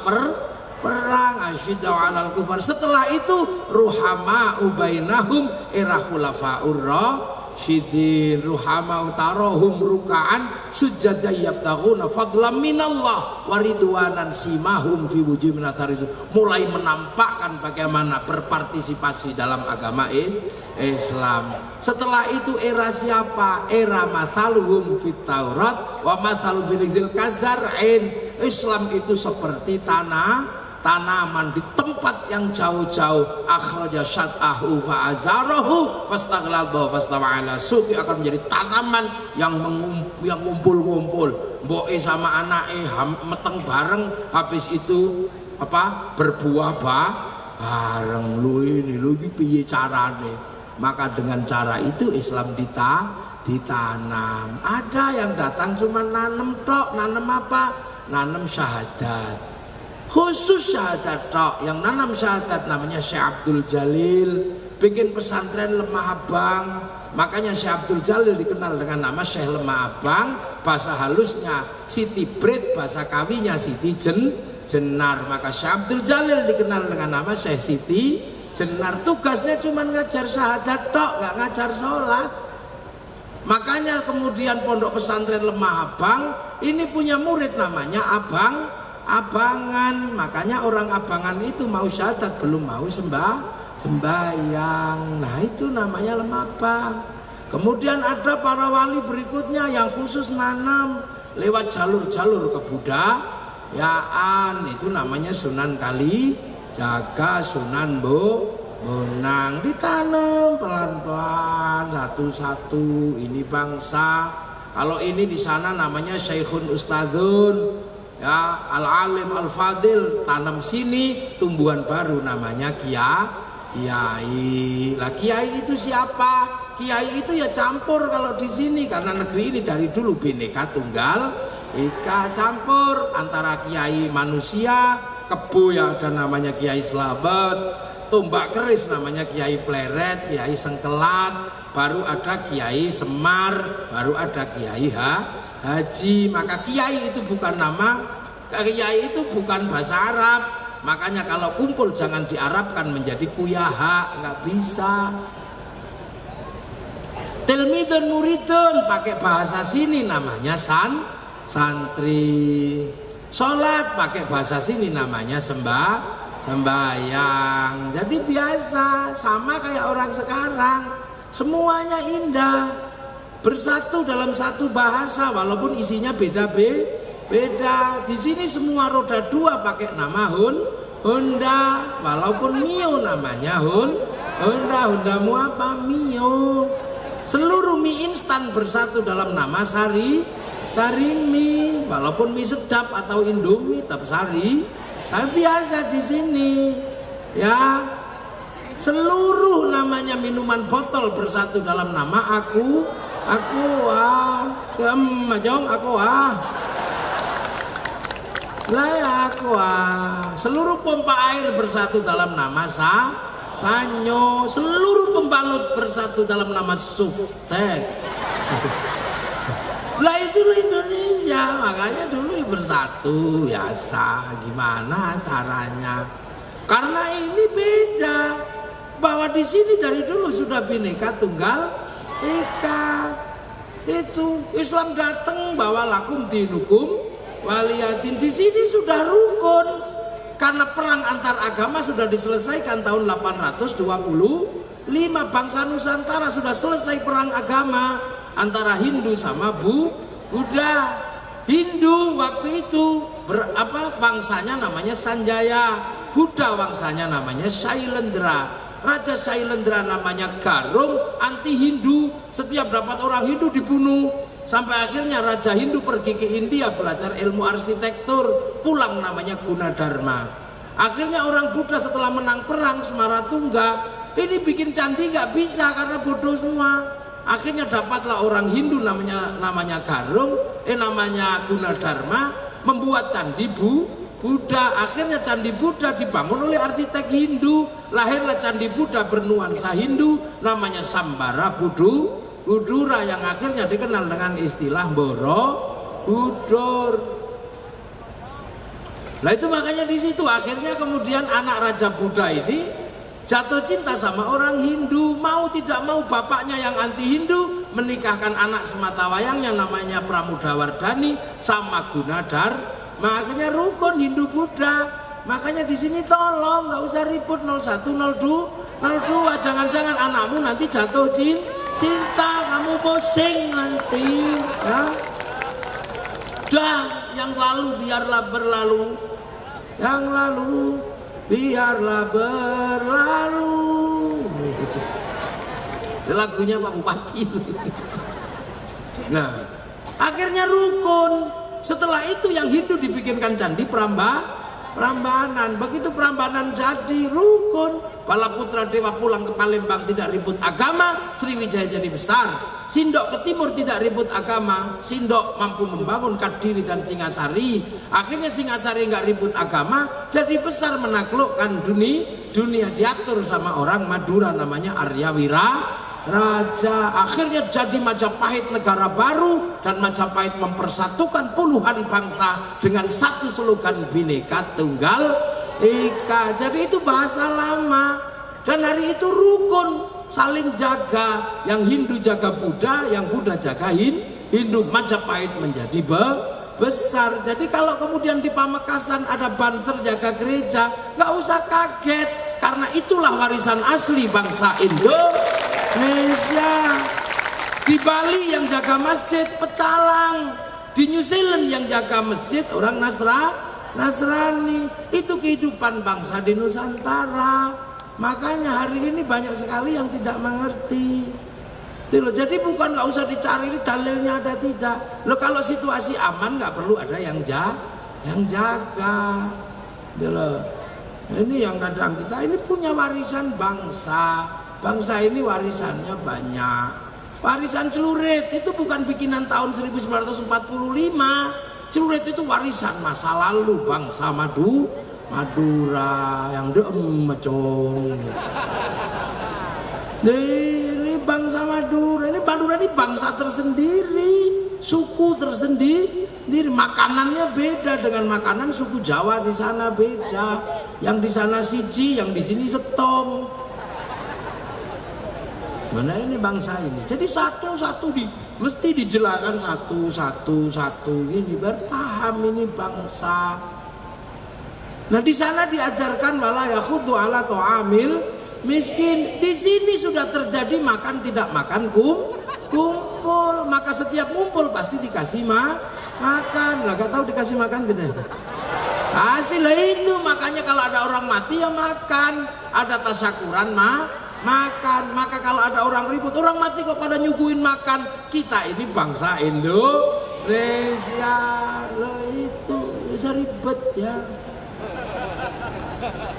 perang. Asyidda walal kufar. Setelah itu ruhama ubainahum, era khulafaur rasyidin, ruhama utarohum ruka'an sujada yabtaghuna fadlan minallah waridwanan simahum fi wujuhihim min athari. Mulai menampakkan bagaimana berpartisipasi dalam agama Islam. Setelah itu era siapa? Era mathaluhum fit taurat wa mathaluhum fil injil kazar'in. Islam itu seperti tanaman di tempat yang jauh-jauh. Akhraja syat'ahu fa'azarahu fastaghlaba fastawa 'ala suqi, akan menjadi tanaman yang ngumpul-ngumpul. Mboke sama anake meteng bareng, habis itu berbuah bareng. Lu iki piye carane? Maka dengan cara itu Islam ditanam. Ada yang datang cuma nanem tok. Nanem apa? Nanem syahadat. Khusus syahadat tok. Yang nanam syahadat namanya Syekh Abdul Jalil, bikin pesantren Lemah Abang. Makanya Syekh Abdul Jalil dikenal dengan nama Syekh Lemah Abang, bahasa halusnya Siti Brit, bahasa kawinya Siti Jenar. Maka Syekh Abdul Jalil dikenal dengan nama Syekh Siti Jenar. Tugasnya cuma ngajar syahadat tok, nggak ngajar sholat. Makanya kemudian pondok pesantren Lemah Abang ini punya murid namanya Abangan. Makanya orang Abangan itu mau syahadat belum mau sembahyang. Nah itu namanya Lemah Abang. Kemudian ada para wali berikutnya yang khusus nanam lewat jalur-jalur kebudayaan. Itu namanya Sunan Kalijaga, Sunan Bonang. Ditanam pelan-pelan satu-satu. Ini bangsa. Kalau ini di sana namanya Syekhun Ustadzun, ya, Al-Alim Al-Fadil. Tanam sini tumbuhan baru namanya kiai. Lah kiai itu siapa? Kiai itu ya campur kalau di sini, karena negeri ini dari dulu Bhinneka Tunggal Ika, campur antara kiai manusia, kebo ya ada namanya Kiai Slamet, Tombak Keris namanya Kiai Pleret, Kiai Sengkelat, baru ada Kiai Semar, baru ada Kiai Haji. Maka kiai itu bukan nama, kiai itu bukan bahasa Arab. Makanya kalau kumpul jangan diarabkan menjadi kuyaha, nggak bisa. Tilmidun muridun pakai bahasa sini namanya santri. Sholat pakai bahasa sini namanya sembahyang. Jadi biasa, sama kayak orang sekarang. Semuanya indah, bersatu dalam satu bahasa walaupun isinya beda. Di sini semua roda dua pakai nama Honda, walaupun Mio namanya Honda. Hondamu apa? Mio. Seluruh mie instan bersatu dalam nama Sarimi, walaupun mie sedap atau Indomie tetap Sari. Biasa di sini, ya. Seluruh namanya minuman botol bersatu dalam nama aku Seluruh pompa air bersatu dalam nama Sanyo, seluruh pembalut bersatu dalam nama Suftek. Lah itu Indonesia, makanya dulu bersatu biasa. Gimana caranya? Karena ini beda, bahwa di sini dari dulu sudah Bhinneka Tunggal Ika. Itu Islam datang bawa lakum dinukum waliyadin. Di sini sudah rukun karena perang antar agama sudah diselesaikan tahun 825. Bangsa Nusantara sudah selesai perang agama antara Hindu sama Buddha. Hindu waktu itu bangsanya namanya Sanjaya, Buddha bangsanya namanya Shailendra. Raja Shailendra namanya Garung, anti Hindu. Setiap dapat orang Hindu dibunuh. Sampai akhirnya Raja Hindu pergi ke India belajar ilmu arsitektur, pulang namanya Gunadarma. Akhirnya orang Buddha setelah menang perang Semaratungga, ini bikin candi nggak bisa karena bodoh semua. Akhirnya dapatlah orang Hindu namanya Garung, namanya Gunadarma, membuat candi Buddha. Akhirnya candi Buddha dibangun oleh arsitek Hindu. Lahirlah candi Buddha bernuansa Hindu, namanya Sambara Budura, yang akhirnya dikenal dengan istilah Borobudur. Nah itu makanya di situ akhirnya kemudian anak Raja Buddha ini jatuh cinta sama orang Hindu. Mau tidak mau bapaknya yang anti Hindu menikahkan anak sematawayangnya namanya Pramodawardhani sama Gunadharma. Makanya rukun Hindu Buddha. Makanya di sini tolong nggak usah ribut 01 02. Jangan-jangan anakmu nanti jatuh cinta, kamu pusing nanti. Ya. Dah, yang lalu biarlah berlalu. Yang lalu biarlah berlalu. Lagunya Pak Bupati. Nah, akhirnya rukun. Setelah itu yang Hindu dibikinkan candi Prambanan. Begitu Prambanan jadi rukun, Bala Putra Dewa pulang ke Palembang tidak ribut agama, Sriwijaya jadi besar. Sindok ke timur tidak ribut agama, Sindok mampu membangun Kadiri dan Singasari. Akhirnya Singasari nggak ribut agama, jadi besar menaklukkan dunia diatur sama orang Madura namanya Arya Raja. Akhirnya jadi Majapahit negara baru, dan Majapahit mempersatukan puluhan bangsa dengan satu slogan Bhinneka Tunggal Ika. Jadi itu bahasa lama, dan hari itu rukun saling jaga. Yang Hindu jaga Buddha, yang Buddha jaga Hindu. Majapahit menjadi besar. Jadi kalau kemudian di Pamekasan ada Banser jaga gereja, nggak usah kaget, karena itulah warisan asli bangsa Indonesia. Di Bali yang jaga masjid pecalang, di New Zealand yang jaga masjid orang Nasrani. Itu kehidupan bangsa di Nusantara. Makanya hari ini banyak sekali yang tidak mengerti. Jadi bukan nggak usah dicari ini dalilnya ada tidak. Loh, kalau situasi aman nggak perlu ada yang jaga. Ini yang kadang kita ini punya warisan bangsa. Bangsa ini warisannya banyak. Warisan celurit itu bukan bikinan tahun 1945. Celurit itu warisan masa lalu bangsa Madura yang mecong. Ini bangsa Madura ini bangsa tersendiri, suku tersendiri. Makanannya beda dengan makanan suku Jawa di sana beda. Yang di sana siji, yang di sini setong. Mana ini bangsa ini? Jadi satu-satu mesti dijelaskan satu ini berpaham ini bangsa. Nah di sana diajarkan wala yakhuddu ala ta'amil miskin. Di sini sudah terjadi makan tidak makan kumpul. Maka setiap kumpul pasti dikasih makan. Lah gak tahu dikasih makan tidak? Kasih lah itu. Makanya kalau ada orang mati ya makan. Ada tasyakuran makan. Maka kalau ada orang ribut, orang mati kok pada nyuguhin makan. Kita ini bangsa Indonesia. Loh itu bisa ribet ya.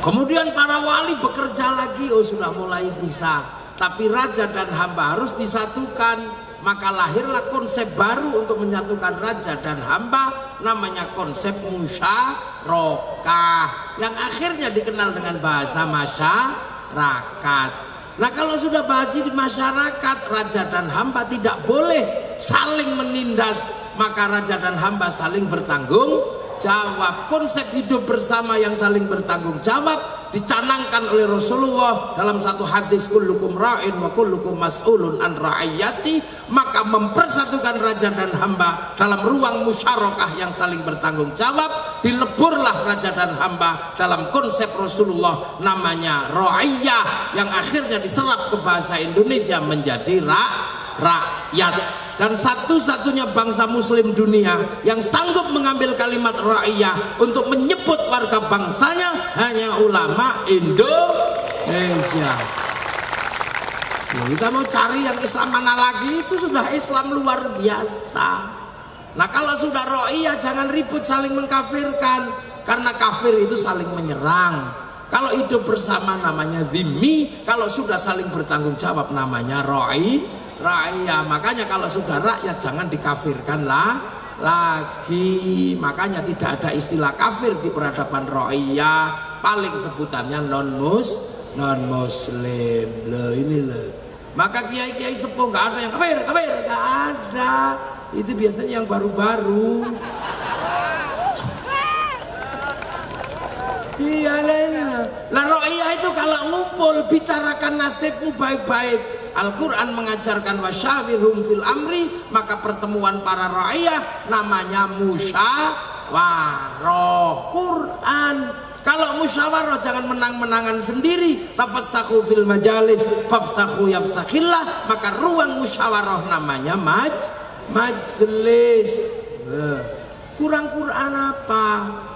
Kemudian para wali bekerja lagi. Oh sudah mulai bisa. tapi raja dan hamba harus disatukan. Maka lahirlah konsep baru untuk menyatukan raja dan hamba, namanya konsep musyarakah, yang akhirnya dikenal dengan bahasa masyarakat. Nah, kalau sudah bahasa di masyarakat, raja dan hamba tidak boleh saling menindas, maka raja dan hamba saling bertanggung jawab. Konsep hidup bersama yang saling bertanggung jawab dicanangkan oleh Rasulullah dalam satu hadis, kullukum ra'in wa kullukum mas'ulun an ra'iyati. Maka mempersatukan raja dan hamba dalam ruang musyarakah yang saling bertanggung jawab, dileburlah raja dan hamba dalam konsep Rasulullah namanya ra'iyah, yang akhirnya diserap ke bahasa Indonesia menjadi rakyat. Dan satu-satunya bangsa muslim dunia yang sanggup mengambil kalimat ra'iyah untuk menyebut warga bangsanya hanya ulama Indonesia. Nah, kita mau cari yang Islam mana lagi? Itu sudah Islam luar biasa. Nah, kalau sudah ra'iyah jangan ribut saling mengkafirkan, karena kafir itu saling menyerang. Kalau hidup bersama namanya dhimmi, kalau sudah saling bertanggung jawab namanya ra'iyah. Makanya kalau sudah rakyat jangan dikafirkan lagi. Makanya tidak ada istilah kafir di peradaban ra'iyah, paling sebutannya non muslim. Loh ini loh. Maka kiai-kiai sepuh nggak ada yang kafir, nggak ada. Itu biasanya yang baru-baru. Iya lah, ra'iyah itu kalau ngumpul bicarakan nasibmu baik-baik. Al-Quran mengajarkan wasyawirhum fil amri, maka pertemuan para ra'iyah namanya musyawarah. Quran. Kalau musyawarah jangan menang-menangan sendiri. Tafassahu fil majalis fafsahu yafsakhillah, maka ruang musyawarah namanya majelis. Kurang Quran apa?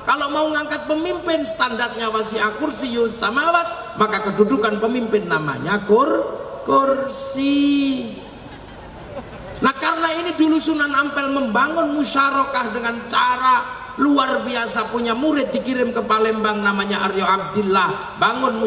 Kalau mau ngangkat pemimpin standarnya wasi'a kursiyus samawat, maka kedudukan pemimpin namanya kursi. Nah, karena ini dulu Sunan Ampel membangun musyarakah dengan cara luar biasa. Punya murid dikirim ke Palembang namanya Aryo Abdillah, bangun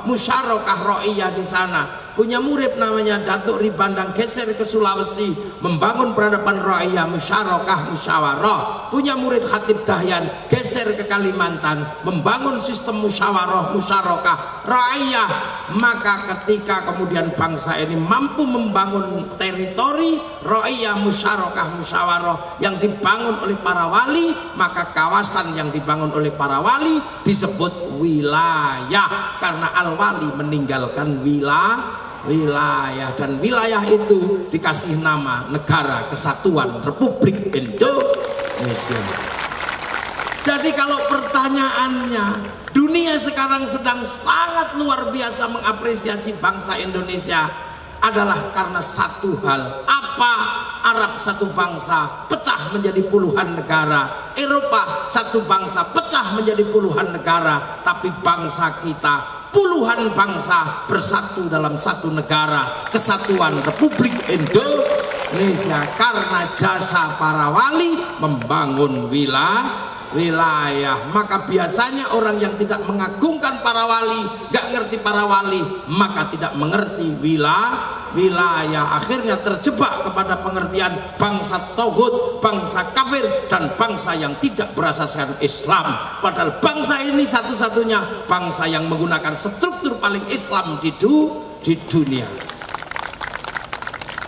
musyarakah ra'iyah di sana. Punya murid namanya Datuk Ribandang, geser ke Sulawesi, membangun peradaban ra'iyah, musyarakah, musyawarah. Punya murid Khatib Dahyan, geser ke Kalimantan, membangun sistem musyawarah, musyarakah, ra'iyah. Maka ketika kemudian bangsa ini mampu membangun teritori ra'iyah, musyarakah, musyawarah yang dibangun oleh para wali, maka kawasan yang dibangun oleh para wali disebut wilayah, karena al-wali meninggalkan wilayah, dan wilayah itu dikasih nama Negara Kesatuan Republik Indonesia. Jadi kalau pertanyaannya, dunia sekarang sedang sangat luar biasa mengapresiasi bangsa Indonesia, adalah karena satu hal. Apa? Arab satu bangsa pecah menjadi puluhan negara, Eropa satu bangsa pecah menjadi puluhan negara, tapi bangsa kita puluhan bangsa bersatu dalam satu negara, Kesatuan Republik Indonesia, karena jasa para wali membangun wilayah. Maka biasanya orang yang tidak mengagungkan para wali, gak ngerti para wali, maka tidak mengerti wilayah, akhirnya terjebak kepada pengertian bangsa tauhid, bangsa kafir, dan bangsa yang tidak berasaskan Islam. Padahal bangsa ini satu-satunya bangsa yang menggunakan struktur paling Islam di dunia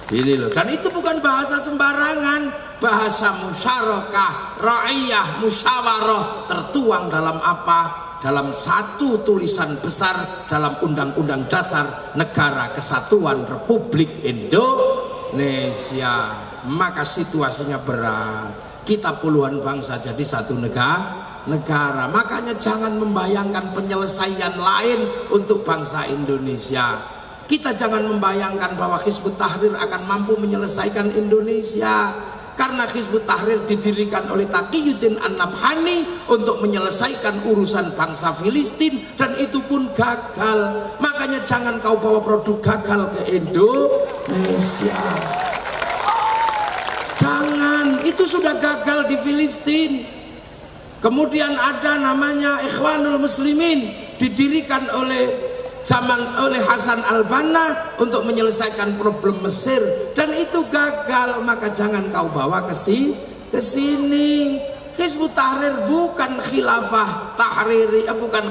ini loh. Dan itu bukan bahasa sembarangan, bahasa musyarakah, ra'iyah, musyawarah, tertuang dalam apa? Dalam satu tulisan besar dalam Undang-Undang Dasar Negara Kesatuan Republik Indonesia. Maka situasinya berat. Kita puluhan bangsa jadi satu negara. Makanya jangan membayangkan penyelesaian lain untuk bangsa Indonesia. Kita jangan membayangkan bahwa Hizbut Tahrir akan mampu menyelesaikan Indonesia. Karena Hizbut Tahrir didirikan oleh Taqiyuddin An-Nabhani untuk menyelesaikan urusan bangsa Filistin, dan itu pun gagal. Makanya jangan kau bawa produk gagal ke Indonesia. Jangan, itu sudah gagal di Filistin. Kemudian ada namanya Ikhwanul Muslimin, didirikan oleh zaman oleh Hasan al-Banna untuk menyelesaikan problem Mesir dan itu gagal, maka jangan kau bawa ke sini. Hizbut Tahrir bukan khilafah tahriri, bukan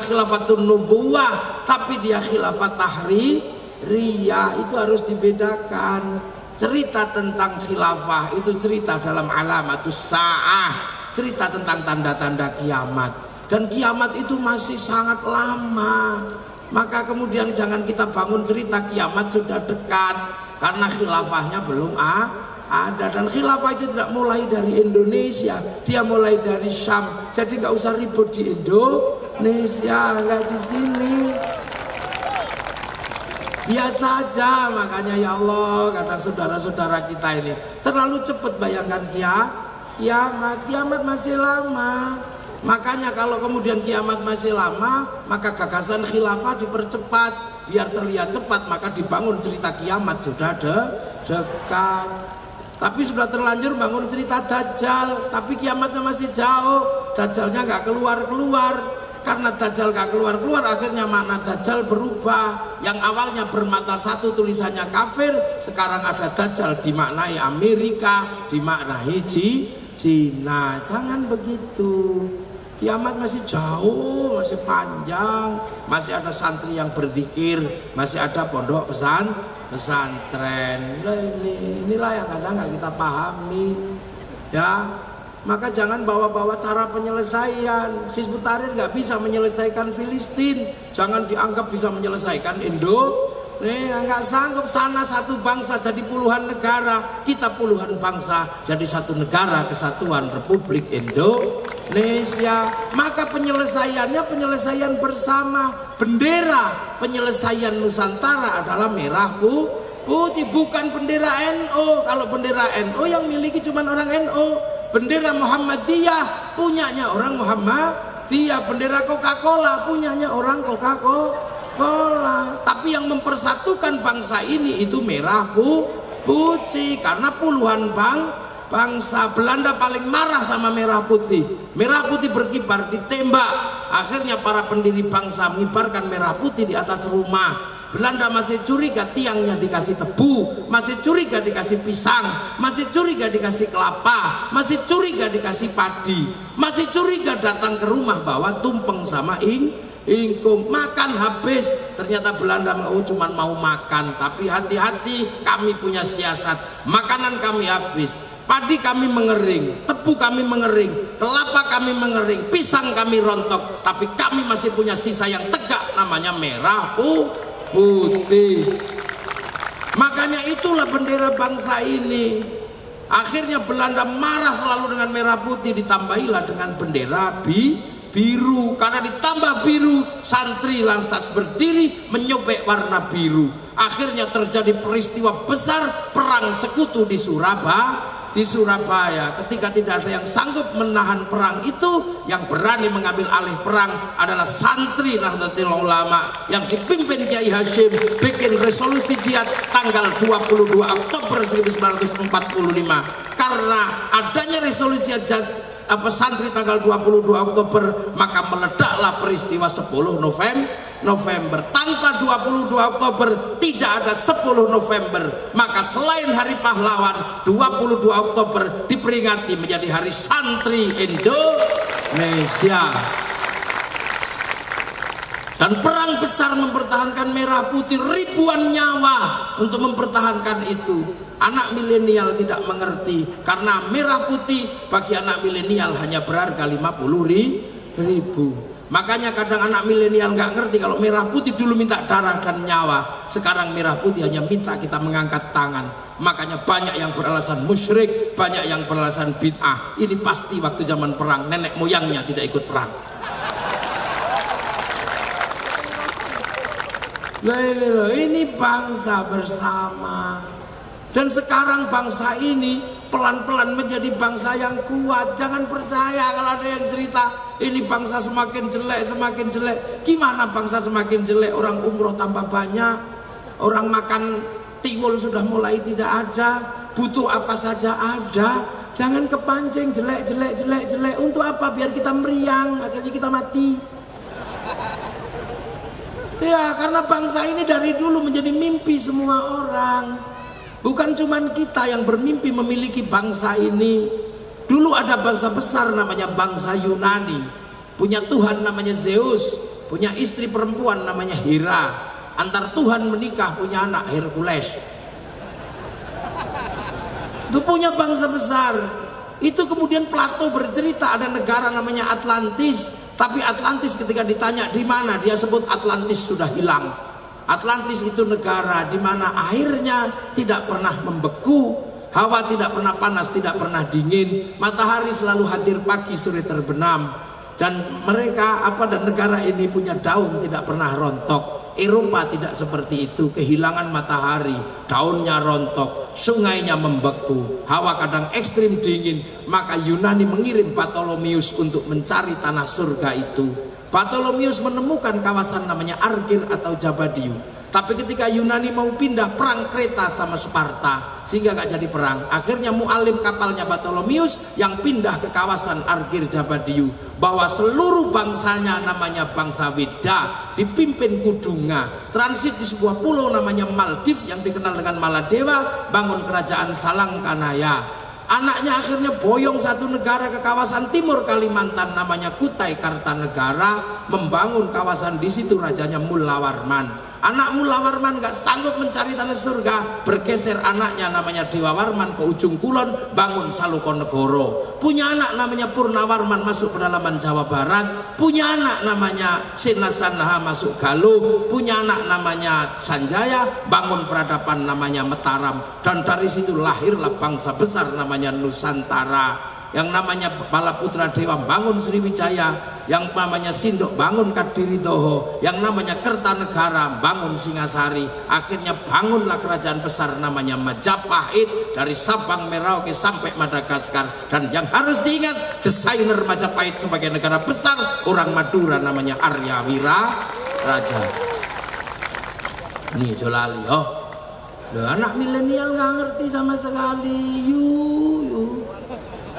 khilafatun nubuwah, tapi dia khilafah tahririyah. Itu harus dibedakan. Cerita tentang khilafah itu cerita dalam alamatus sa'ah, cerita tentang tanda-tanda kiamat, dan kiamat itu masih sangat lama. Maka kemudian jangan kita bangun cerita kiamat sudah dekat, karena khilafahnya belum ada. Dan khilafah itu tidak mulai dari Indonesia, dia mulai dari Syam. Jadi nggak usah ribut di Indonesia, nggak di sini. Biasa aja. Makanya ya Allah, kadang saudara-saudara kita ini terlalu cepat bayangkan kiamat masih lama. Makanya kalau kemudian kiamat masih lama, maka gagasan khilafah dipercepat biar terlihat cepat, maka dibangun cerita kiamat sudah dekat. Tapi sudah terlanjur bangun cerita Dajjal, tapi kiamatnya masih jauh, Dajjalnya nggak keluar-keluar. Karena Dajjal nggak keluar-keluar, akhirnya makna Dajjal berubah. Yang awalnya bermata satu tulisannya kafir, sekarang ada Dajjal dimaknai Amerika, dimaknai Cina. Jangan begitu. Kiamat masih jauh, masih panjang, masih ada santri yang berzikir, masih ada pondok pesantren. Inilah yang kadang nggak kita pahami, ya. Maka jangan bawa-bawa cara penyelesaian. Hizbut Tahrir nggak bisa menyelesaikan Filistin, jangan dianggap bisa menyelesaikan nggak sanggup. Sana satu bangsa jadi puluhan negara, kita puluhan bangsa jadi satu negara kesatuan Republik Indonesia. Maka penyelesaiannya penyelesaian bersama. Bendera penyelesaian Nusantara adalah merah putih, bukan bendera NU. Kalau bendera NU yang miliki cuma orang NU. Bendera Muhammadiyah punyanya orang Muhammadiyah. Bendera Coca-Cola punyanya orang Coca-Cola. Tapi yang mempersatukan bangsa ini itu merah putih, karena puluhan bangsa. Belanda paling marah sama merah putih. Merah putih berkibar, ditembak. Akhirnya para pendiri bangsa mengibarkan merah putih di atas rumah. Belanda masih curiga tiangnya dikasih tebu, masih curiga dikasih pisang, masih curiga dikasih kelapa, masih curiga dikasih padi, masih curiga datang ke rumah bawa tumpeng sama ingkung. Makan habis, ternyata Belanda cuma mau makan. Tapi hati-hati, kami punya siasat. Makanan kami habis, padi kami mengering, tebu kami mengering, kelapa kami mengering, pisang kami rontok, tapi kami masih punya sisa yang tegak, namanya merah putih. Makanya itulah bendera bangsa ini. Akhirnya Belanda marah selalu dengan merah putih, ditambahilah dengan bendera biru. Karena ditambah biru, santri lantas berdiri menyobek warna biru. Akhirnya terjadi peristiwa besar, perang sekutu di Surabaya. Ketika tidak ada yang sanggup menahan perang itu, yang berani mengambil alih perang adalah santri Nahdlatul Ulama yang dipimpin Kiai Hashim, bikin resolusi jihad tanggal 22 Oktober 1945. Karena adanya resolusi santri tanggal 22 Oktober, maka meledaklah peristiwa 10 November. Tanpa 22 Oktober tidak ada 10 November. Maka selain Hari Pahlawan, 22 Oktober diperingati menjadi Hari Santri Indonesia. Dan perang besar mempertahankan merah putih, ribuan nyawa untuk mempertahankan itu. Anak milenial tidak mengerti, karena merah putih bagi anak milenial hanya berharga 50.000. Makanya kadang anak milenial nggak ngerti kalau merah putih dulu minta darah dan nyawa, sekarang merah putih hanya minta kita mengangkat tangan. Makanya banyak yang beralasan musyrik, banyak yang beralasan bid'ah. Ini pasti waktu zaman perang nenek moyangnya tidak ikut perang. Ini bangsa bersama. Dan sekarang bangsa ini pelan-pelan menjadi bangsa yang kuat. Jangan percaya kalau ada yang cerita ini bangsa semakin jelek. Gimana bangsa semakin jelek? Orang umroh tambah banyak, orang makan tiwul sudah mulai tidak ada, butuh apa saja ada. Jangan kepancing jelek. Untuk apa? Biar kita meriang, akhirnya kita mati. Ya, karena bangsa ini dari dulu menjadi mimpi semua orang. Bukan cuman kita yang bermimpi memiliki bangsa ini. Dulu ada bangsa besar namanya bangsa Yunani, punya Tuhan namanya Zeus, punya istri perempuan namanya Hera. Antar Tuhan menikah punya anak Hercules. Itu punya bangsa besar. Itu kemudian Plato bercerita ada negara namanya Atlantis. Tapi Atlantis ketika ditanya di mana, dia sebut Atlantis sudah hilang. Atlantis itu negara di mana airnya tidak pernah membeku, hawa tidak pernah panas, tidak pernah dingin, matahari selalu hadir pagi sore terbenam. Dan mereka dan negara ini punya daun tidak pernah rontok. Eropa tidak seperti itu, kehilangan matahari, daunnya rontok, sungainya membeku, hawa kadang ekstrim dingin. Maka Yunani mengirim Ptolemaeus untuk mencari tanah surga itu. Ptolemaeus menemukan kawasan namanya Argir atau Jabadiu. Tapi ketika Yunani mau pindah, perang Kreta sama Sparta, sehingga gak jadi perang. Akhirnya mualim kapalnya Ptolemaeus yang pindah ke kawasan Argir Jabadiu, bahwa seluruh bangsanya namanya bangsa Weda, dipimpin Kudunga, transit di sebuah pulau namanya Maldives yang dikenal dengan Maladewa, bangun kerajaan Salangkanaya. Anaknya akhirnya boyong satu negara ke kawasan timur Kalimantan namanya Kutai Kartanegara, membangun kawasan di situ rajanya Mulawarman. Anak Mulawarman gak sanggup mencari tanah surga, bergeser anaknya namanya Dewawarman ke ujung kulon, bangun Salukonegoro. Punya anak namanya Purnawarman masuk pedalaman Jawa Barat, punya anak namanya Sinasanaha masuk Galuh, punya anak namanya Sanjaya, bangun peradaban namanya Mataram. Dan dari situ lahirlah bangsa besar namanya Nusantara. Yang namanya Balaputra Dewa bangun Sriwijaya, yang namanya Sindok bangun Kadiridoho, yang namanya Kertanegara bangun Singasari. Akhirnya bangunlah kerajaan besar namanya Majapahit, dari Sabang Merauke sampai Madagaskar. Dan yang harus diingat, desainer Majapahit sebagai negara besar orang Madura namanya Arya Wira Raja. Nih Jolali, anak milenial nggak ngerti sama sekali.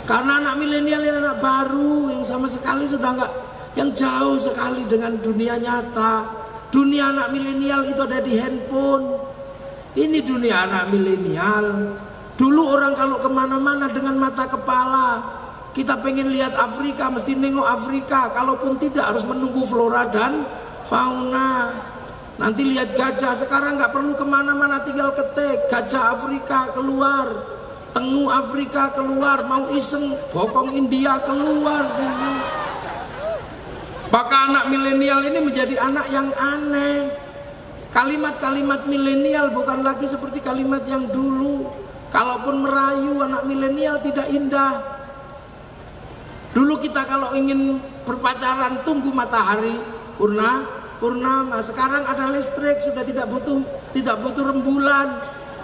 Karena anak milenial ini anak baru yang sama sekali sudah nggak, yang jauh sekali dengan dunia nyata. Dunia anak milenial itu ada di handphone. Ini dunia anak milenial. Dulu orang kalau kemana-mana dengan mata kepala, kita pengen lihat Afrika mesti nengok Afrika, kalaupun tidak harus menunggu flora dan fauna. Nanti lihat gajah, sekarang nggak perlu kemana-mana, tinggal ketik gajah Afrika keluar. Tengu Afrika keluar, mau iseng bokong India keluar sini. Maka anak milenial ini menjadi anak yang aneh. Kalimat-kalimat milenial bukan lagi seperti kalimat yang dulu. Kalaupun merayu anak milenial tidak indah. Dulu kita kalau ingin berpacaran tunggu matahari purnama. Sekarang ada listrik, sudah tidak butuh rembulan.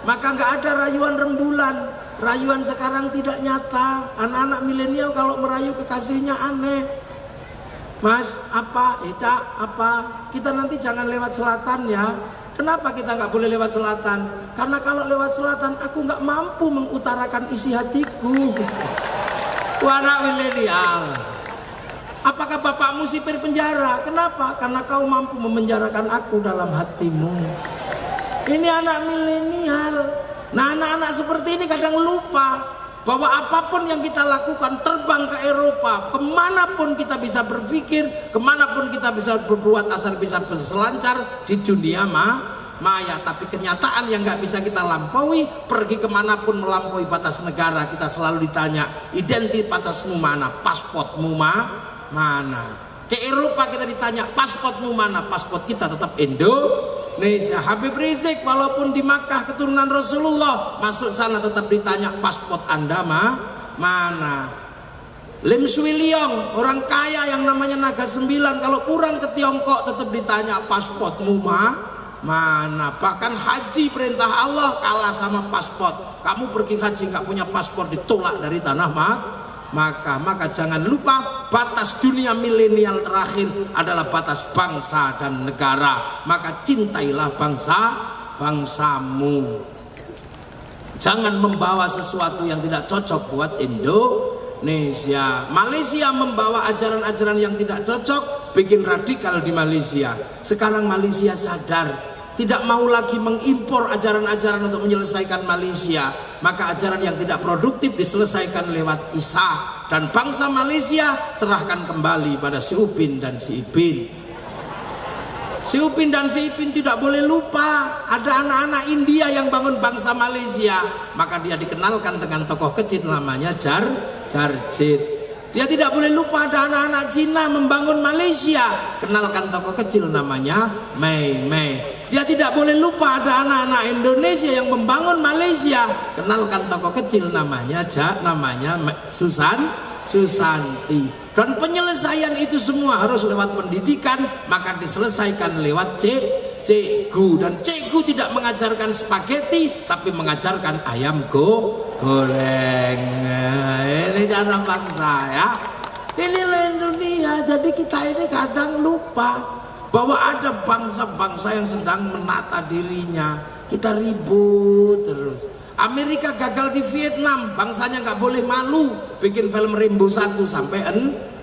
Maka nggak ada rayuan rembulan. Rayuan sekarang tidak nyata. Anak-anak milenial kalau merayu kekasihnya aneh. Mas, apa? Cak, apa? Kita nanti jangan lewat selatan ya. Kenapa kita nggak boleh lewat selatan? Karena kalau lewat selatan aku nggak mampu mengutarakan isi hatiku. Anak milenial. Apakah bapakmu sipir penjara? Kenapa? Karena kau mampu memenjarakan aku dalam hatimu. Ini anak milenial. Nah, anak-anak seperti ini kadang lupa bahwa apapun yang kita lakukan, terbang ke Eropa, kemanapun kita bisa berpikir, kemanapun kita bisa berbuat, asal bisa berselancar di dunia maya. Tapi kenyataan yang nggak bisa kita lampaui, pergi kemanapun melampaui batas negara, kita selalu ditanya identitasmu mana, pasportmu mana. Ke Eropa kita ditanya pasportmu mana, pasport kita tetap Indonesia. Habib Rizik walaupun di Makkah keturunan Rasulullah, masuk sana tetap ditanya paspor Anda mana. Lim Swee Leong orang kaya yang namanya Naga 9, kalau pulang ke Tiongkok tetap ditanya pasportmu mana. Bahkan haji perintah Allah kalah sama paspor. Kamu pergi haji nggak punya paspor, ditolak dari tanah maka jangan lupa batas dunia milenial terakhir adalah batas bangsa dan negara. Maka cintailah bangsamu. Jangan membawa sesuatu yang tidak cocok buat Indonesia. Malaysia membawa ajaran-ajaran yang tidak cocok, bikin radikal di Malaysia. Sekarang Malaysia sadar, tidak mau lagi mengimpor ajaran-ajaran untuk menyelesaikan Malaysia, maka ajaran yang tidak produktif diselesaikan lewat Isa, dan bangsa Malaysia serahkan kembali pada si Upin dan si Ipin. Si Upin dan si Ipin tidak boleh lupa ada anak-anak India yang bangun bangsa Malaysia, maka dia dikenalkan dengan tokoh kecil namanya Jarjit. Dia tidak boleh lupa ada anak-anak Cina membangun Malaysia, kenalkan tokoh kecil namanya Mei Mei. Dia tidak boleh lupa ada anak-anak Indonesia yang membangun Malaysia, kenalkan tokoh kecil namanya Susanti. Dan penyelesaian itu semua harus lewat pendidikan, maka diselesaikan lewat cikgu. Dan cikgu tidak mengajarkan spaghetti, tapi mengajarkan ayam goreng. Ini cara bangsa ya. Inilah dunia. Jadi kita ini kadang lupa bahwa ada bangsa-bangsa yang sedang menata dirinya. Kita ribut terus. Amerika gagal di Vietnam, bangsanya nggak boleh malu, bikin film Rambo 1 sampai 6.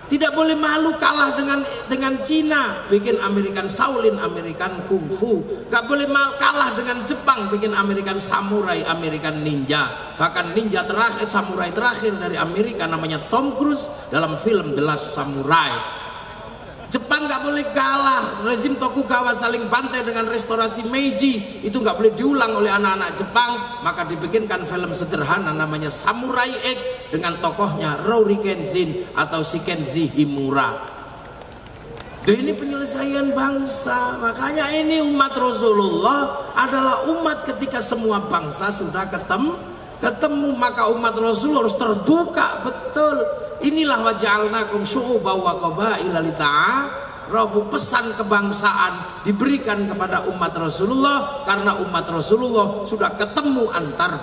Tidak boleh malu kalah dengan Cina, bikin American Shaolin, American Kung Fu. Nggak boleh kalah dengan Jepang, bikin American Samurai, American Ninja. Bahkan ninja terakhir, samurai terakhir dari Amerika namanya Tom Cruise dalam film The Last Samurai. Jepang nggak boleh kalah, rezim Tokugawa saling bantai dengan restorasi Meiji, itu nggak boleh diulang oleh anak-anak Jepang, maka dibikinkan film sederhana namanya Samurai X dengan tokohnya Rory Kenshin atau Shikenji Himura. Ini penyelesaian bangsa. Makanya ini umat Rasulullah adalah umat ketika semua bangsa sudah ketemu, maka umat Rasulullah harus terbuka betul. Inilah waja'alnakum syu'uban wa qabaila lita'arafu. Pesan kebangsaan diberikan kepada umat Rasulullah karena umat Rasulullah sudah ketemu antar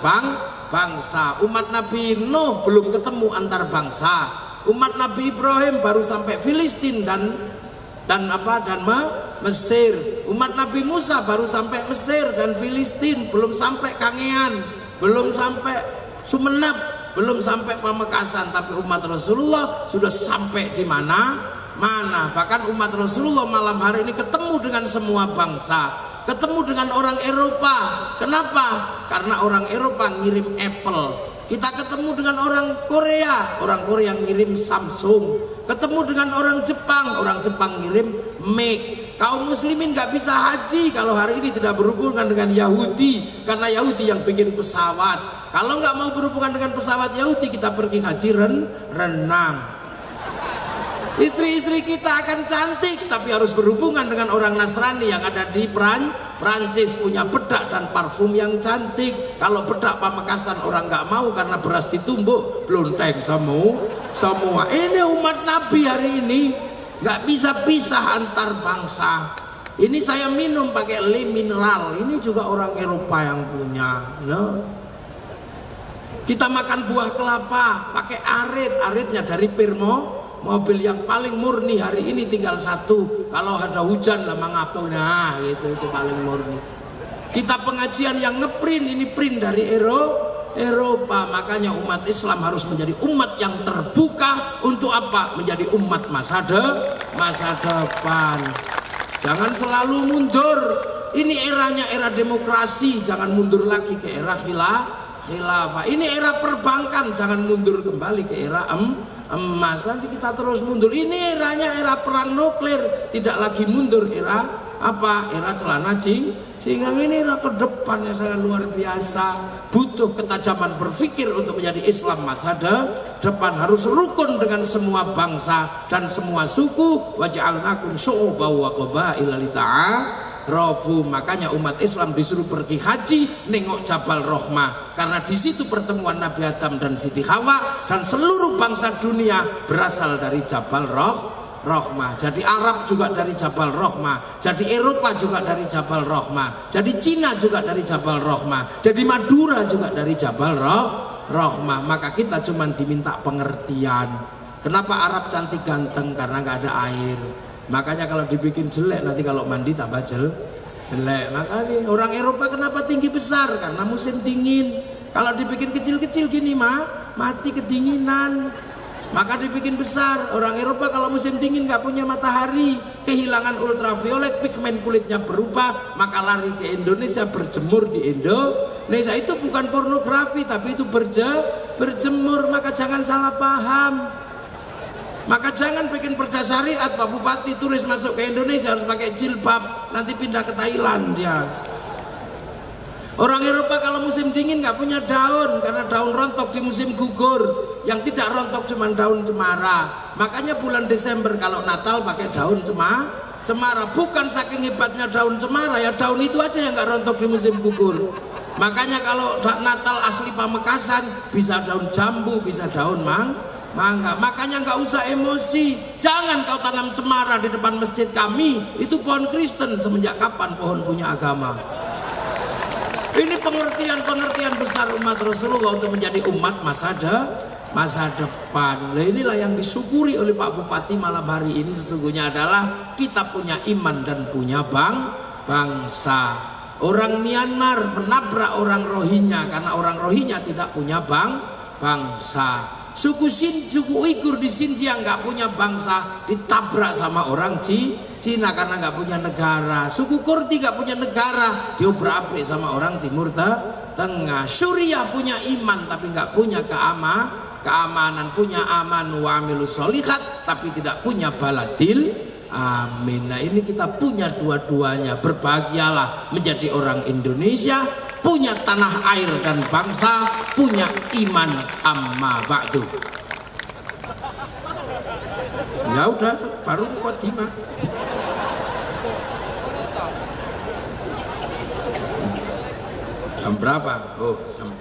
bangsa. Umat Nabi Nuh belum ketemu antar bangsa. Umat Nabi Ibrahim baru sampai Filistin dan Mesir. Umat Nabi Musa baru sampai Mesir dan Filistin, belum sampai Kangean, belum sampai Sumenep, belum sampai Pamekasan. Tapi umat Rasulullah sudah sampai di mana. Bahkan umat Rasulullah malam hari ini ketemu dengan semua bangsa, ketemu dengan orang Eropa. Kenapa? Karena orang Eropa ngirim Apple. Kita ketemu dengan orang Korea ngirim Samsung. Ketemu dengan orang Jepang ngirim Mac. Kaum muslimin nggak bisa haji kalau hari ini tidak berhubungan dengan Yahudi, karena Yahudi yang bikin pesawat. Kalau nggak mau berhubungan dengan pesawat Yahudi, kita pergi haji renang. Istri-istri kita akan cantik, tapi harus berhubungan dengan orang Nasrani yang ada di Prancis, punya bedak dan parfum yang cantik. Kalau bedak Pamekasan orang nggak mau karena beras ditumbuk, blonteng semua. Ini umat Nabi hari ini nggak bisa pisah antar bangsa. Ini saya minum pakai le mineral, ini juga orang Eropa yang punya. Kita makan buah kelapa pakai aritnya dari Pirmo. Mobil yang paling murni hari ini tinggal satu. Kalau ada hujan lama ngapung, nah gitu, itu paling murni. Kita pengajian yang ngeprint, ini print dari Eropa. Makanya umat Islam harus menjadi umat yang terbuka. Untuk apa? Menjadi umat masa depan. Jangan selalu mundur. Ini eranya era demokrasi, jangan mundur lagi ke era khilafah. Ini era perbankan, jangan mundur kembali ke era emas. Nanti kita terus mundur. Ini eranya era perang nuklir, tidak lagi mundur era celana sehingga ini era ke depan yang sangat luar biasa. Butuh ketajaman berpikir untuk menjadi Islam masa depan. Harus rukun dengan semua bangsa dan semua suku. Waja'alnakum syu'uban wa qabaila lita'arafu. Makanya umat Islam disuruh pergi haji, nengok Jabal Rahmah, karena di situ pertemuan Nabi Adam dan Siti Hawa, dan seluruh bangsa dunia berasal dari Jabal Rahmah. Jadi Arab juga dari Jabal Rahmah, jadi Eropa juga dari Jabal Rahmah, jadi Cina juga dari Jabal Rahmah, jadi Madura juga dari Jabal Rahmah. Maka kita cuma diminta pengertian. Kenapa Arab cantik ganteng? Karena nggak ada air. Makanya kalau dibikin jelek, nanti kalau mandi tambah jelek. Makanya orang Eropa kenapa tinggi besar? Karena musim dingin. Kalau dibikin kecil-kecil gini mati kedinginan. Maka dibikin besar. Orang Eropa kalau musim dingin nggak punya matahari, kehilangan ultraviolet, pigmen kulitnya berubah, maka lari ke Indonesia, berjemur di Indonesia. Itu bukan pornografi, tapi itu berjemur. Maka jangan salah paham. Maka jangan bikin perda syariat, Pak Bupati turis masuk ke Indonesia harus pakai jilbab, nanti pindah ke Thailand dia. Orang Eropa kalau musim dingin nggak punya daun, karena daun rontok di musim gugur. Yang tidak rontok cuma daun cemara. Makanya bulan Desember kalau Natal pakai daun cemara. Bukan saking hebatnya daun cemara, ya daun itu aja yang nggak rontok di musim gugur. Makanya kalau Natal asli Pamekasan bisa daun jambu, bisa daun mangga. Makanya nggak usah emosi. Jangan kau tanam cemara di depan masjid kami. Itu pohon Kristen. Semenjak kapan pohon punya agama? Ini pengertian besar umat Rasulullah untuk menjadi umat masa depan. Nah, inilah yang disyukuri oleh Pak Bupati malam hari ini sesungguhnya adalah kita punya iman dan punya bangsa. Orang Myanmar menabrak orang Rohingya karena orang Rohingya tidak punya bangsa. Suku Uighur di Xinjiang nggak punya bangsa, ditabrak sama orang Cina karena nggak punya negara. Suku Kurdi nggak punya negara, diobrak-abrik sama orang Timur Tengah. Suriah punya iman tapi nggak punya keamanan, punya aman wa amilus sholihat tapi tidak punya baladil amin. Nah ini kita punya dua-duanya. Berbahagialah menjadi orang Indonesia, punya tanah air dan bangsa, punya iman amma ba'du. Ya udah, baru khotimah. Jam berapa? Oh, jam.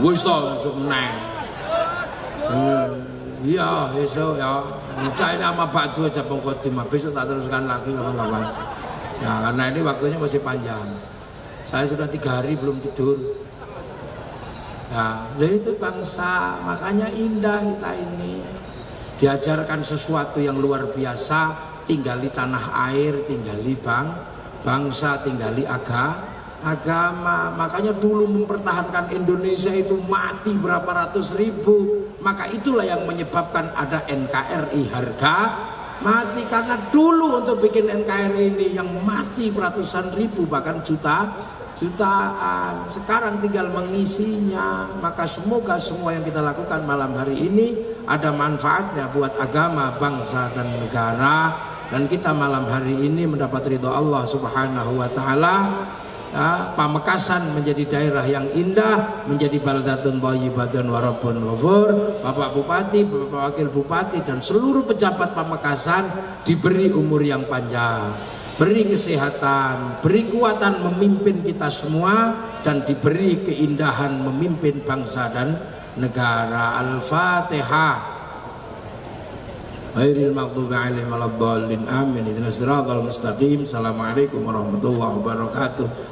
Wis to, meneng. Iya, esok ya. Udah ini sama ba'du aja khotimah. Besok tak teruskan lagi kawan-kawan. Ya, karena ini waktunya masih panjang. Saya sudah 3 hari belum tidur. Nah, itu bangsa, makanya indah kita ini. Diajarkan sesuatu yang luar biasa, tinggali tanah air, tinggali bangsa, tinggali agama. Makanya dulu mempertahankan Indonesia itu mati berapa ratus ribu. Maka itulah yang menyebabkan ada NKRI harga mati. Karena dulu untuk bikin NKRI ini yang mati ratusan ribu bahkan jutaan. Sekarang tinggal mengisinya. Maka semoga semua yang kita lakukan malam hari ini ada manfaatnya buat agama, bangsa dan negara. Dan kita malam hari ini mendapat ridho Allah Subhanahu wa taala. Ya, Pamekasan menjadi daerah yang indah, menjadi baldatun thayyibatun wa rabbun ghafur. Bapak Bupati, Bapak Wakil Bupati dan seluruh pejabat Pamekasan diberi umur yang panjang, beri kesehatan, beri kekuatan memimpin kita semua, dan diberi keindahan memimpin bangsa dan negara. Al-Fatihah. Ghairil maghdubi 'alaihim waladdallin. Amin. Ihdinas siratal mustaqim. Assalamualaikum warahmatullahi wabarakatuh.